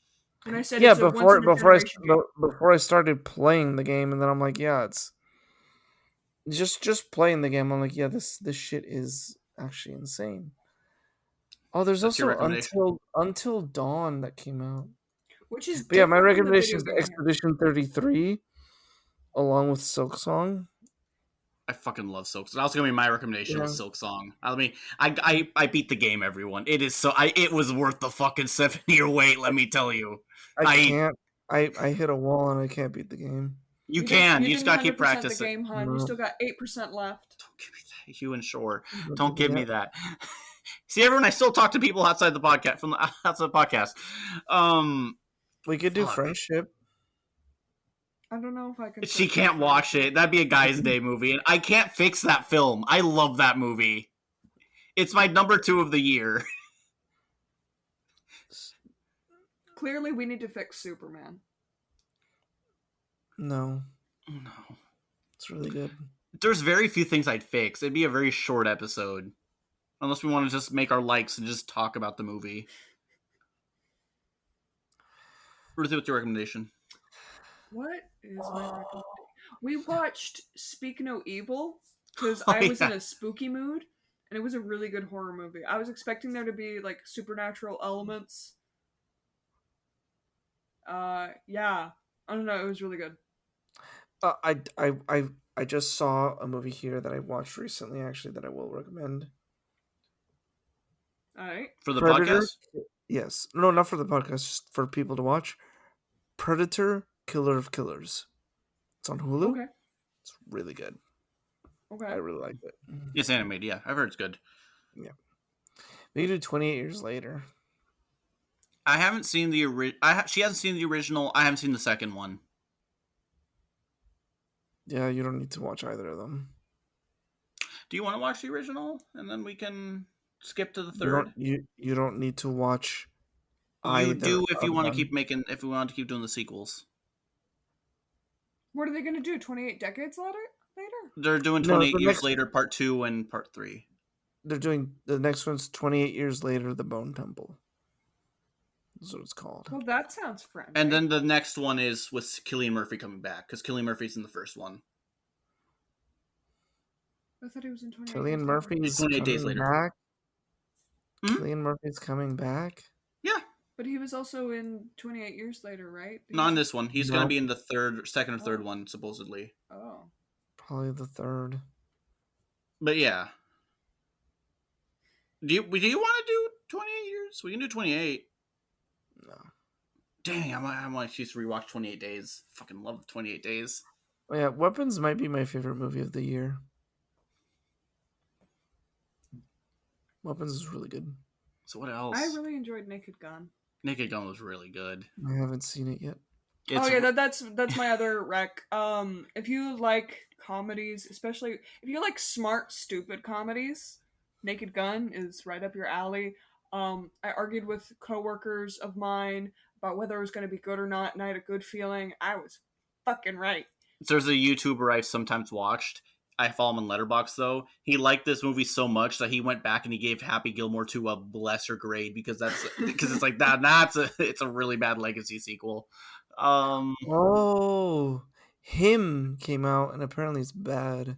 when I said Yeah, it's a once in a generation game. before I started playing the game, and then I'm like, yeah, it's just playing the game. I'm like, yeah, this shit is actually insane. Oh, there's That's your also recommendation? Until Dawn that came out. Which is But yeah, my different from the recommendation video is game here. Expedition 33, along with Silk Song. I fucking love Silk. That was gonna be my recommendation. Yeah, Was Silk Song. I mean, I beat the game. Everyone, it is so. It was worth the fucking 7 year wait. Let me tell you. I I can't. I hit a wall and I can't beat the game. You can. You You just didn't gotta keep 100% the practicing. game, hun. You No, still got 8% left. Don't give me that, Hugh and Shore. don't Don't do give me that. that. See, everyone, I still talk to people outside the podcast from the outside the podcast. We could do Fuck. friendship. I don't know if I can. She sit can't through watch Friendship. it. That'd be a guy's day movie, and I can't fix that film. I love that movie. It's my number 2 of the year. Clearly, we need to fix Superman. No, No. it's really good. There's very few things I'd fix. It'd be a very short episode. Unless we want to just make our likes and just talk about the movie. Ruthie, what's your recommendation? What is my recommendation? We watched Speak No Evil because Oh, I was in yeah. a spooky mood, and it was a really good horror movie. I was expecting there to be like supernatural elements. Yeah, I don't know. It was really good. I just saw a movie here that I watched recently, actually, that I will recommend. All right. For the Predator. podcast? Yes, no, not for the podcast, just for people to watch. Predator, Killer of Killers. It's on Hulu. Okay. It's really good. Okay. I really like it. It's animated, yeah. I've heard it's good. Yeah. We do 28 Years Later. I haven't seen the she hasn't seen the original. I haven't seen the second one. Yeah, you don't need to watch either of them. Do you want to watch the original, and then we can skip to the You third? don't, you don't need to watch You either do if you of want to them. keep making. If we want to keep doing the sequels, What are they going to do? 28 decades later? they're doing No, 28 the years next- later, part 2 and part 3. They're doing the next one's 28 Years Later, The Bone Temple. That's what it's called. Well, that sounds friendly. And then the next one is with Cillian Murphy coming back because Cillian Murphy's in the first one. I thought he was in 28 Cillian years Murphy later. is 28 days coming later. back. Hmm? Cillian Murphy's coming back. Yeah, But he was also in 28 years later, right? not in this one. He's No. going to be in the second or third one supposedly. Oh. Probably the third. But yeah, do you want to do 28 years? We can do 28. No. Dang, I'm like, she's rewatched 28 Days. Fucking love 28 Days. Oh, yeah, Weapons might be my favorite movie of the year. Weapons is really good. So what else? I really enjoyed Naked Gun. Naked Gun was really good. I haven't seen it yet. It's, Oh yeah, that's my other rec. If you like comedies, especially if you like smart, stupid comedies, Naked Gun is right up your alley. I argued with coworkers of mine about whether it was going to be good or not, and I had a good feeling. I was fucking right. there's a YouTuber I've sometimes watched. I follow him on Letterboxd though. He liked this movie so much that he went back and he gave Happy Gilmore 2 a lesser grade because it's like it's a really bad legacy sequel. Oh, Him came out and apparently it's bad.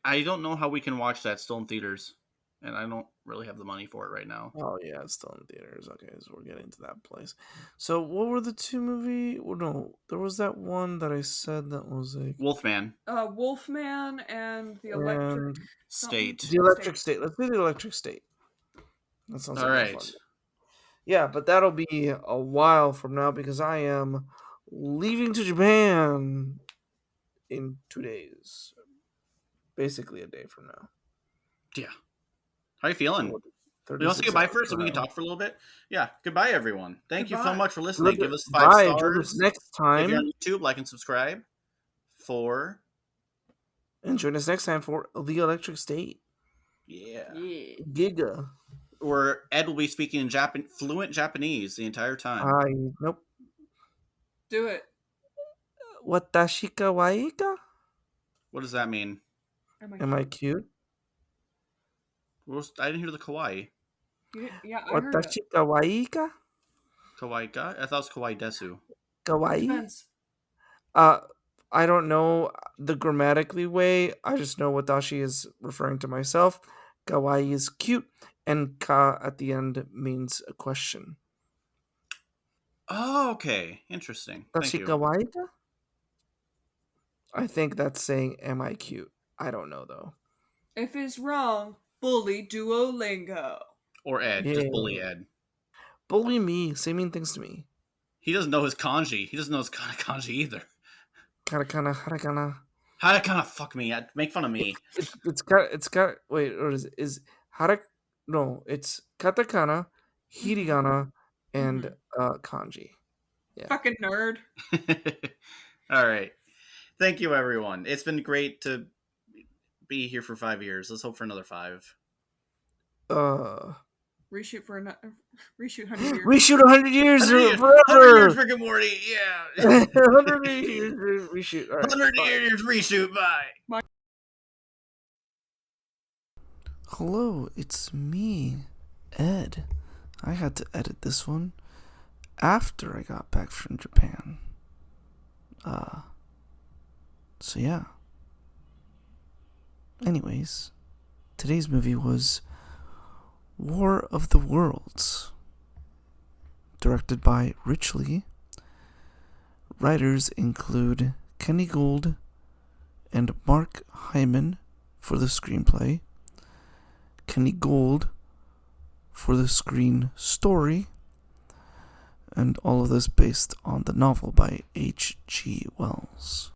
I don't know how we can watch that still in theaters, and I don't really have the money for it right now. Oh yeah, it's still in theaters. Okay, so we're getting to that place. So what were the two movie? Well, no, there was that one that I said that was like Wolfman Wolfman and the Electric and State. the Electric State. Let's do the Electric State. That sounds All like right. fun. Yeah, but that'll be a while from now because I am leaving to Japan in 2 days. Basically a day from now. Yeah. How are you feeling? You want to 36 say goodbye hours first so we from can now. talk for a little bit? Yeah. Goodbye, everyone. Thank you so Goodbye. much for listening. Give us 5 Bye. Join stars. us next If you're time. on YouTube, like and subscribe. 4. And join us next time for The Electric State. Yeah. Yeah. Giga. Where Ed will be speaking in fluent Japanese the entire time. Nope. Do it. Watashi kawaii ka? What does that mean? Am I cute? I didn't hear the kawaii. Yeah, I heard it. Watashi kawaii ka? Kawaii ga? I thought it was kawaii desu. Kawaii? Depends. I don't know the grammatically way. I just know Watashi is referring to myself. Kawaii is cute, and ka at the end means a question. Oh, okay. Interesting. Thank Watashi you. kawaii ka? I think that's saying, am I cute? I don't know though. If it's wrong, bully Duolingo. Or Ed. Just bully Yeah. Ed. Bully me. Say mean things to me. He doesn't know his kanji. He doesn't know his kanji either. Katakana, hatakana. How to kind of fuck me? Make fun of It, me. it's got wait, or is harak no, it's katakana, hiragana, and kanji. Yeah. Fucking nerd. All right. Thank you, everyone. It's been great to be here for 5 years. Let's hope for another 5. Uh Reshoot for another. Reshoot 100 years. reshoot 100 years 100 years, forever. freaking Morty. Yeah. 100 years reshoot. All right. 100 Bye. years reshoot. Bye. Hello, it's me, Ed. I had to edit this one after I got back from Japan. So yeah. Anyways, today's movie was War of the Worlds, directed by Rich Lee. Writers include Kenny Gould and Mark Hyman for the screenplay, Kenny Gould for the screen story, and all of this based on the novel by H.G. Wells.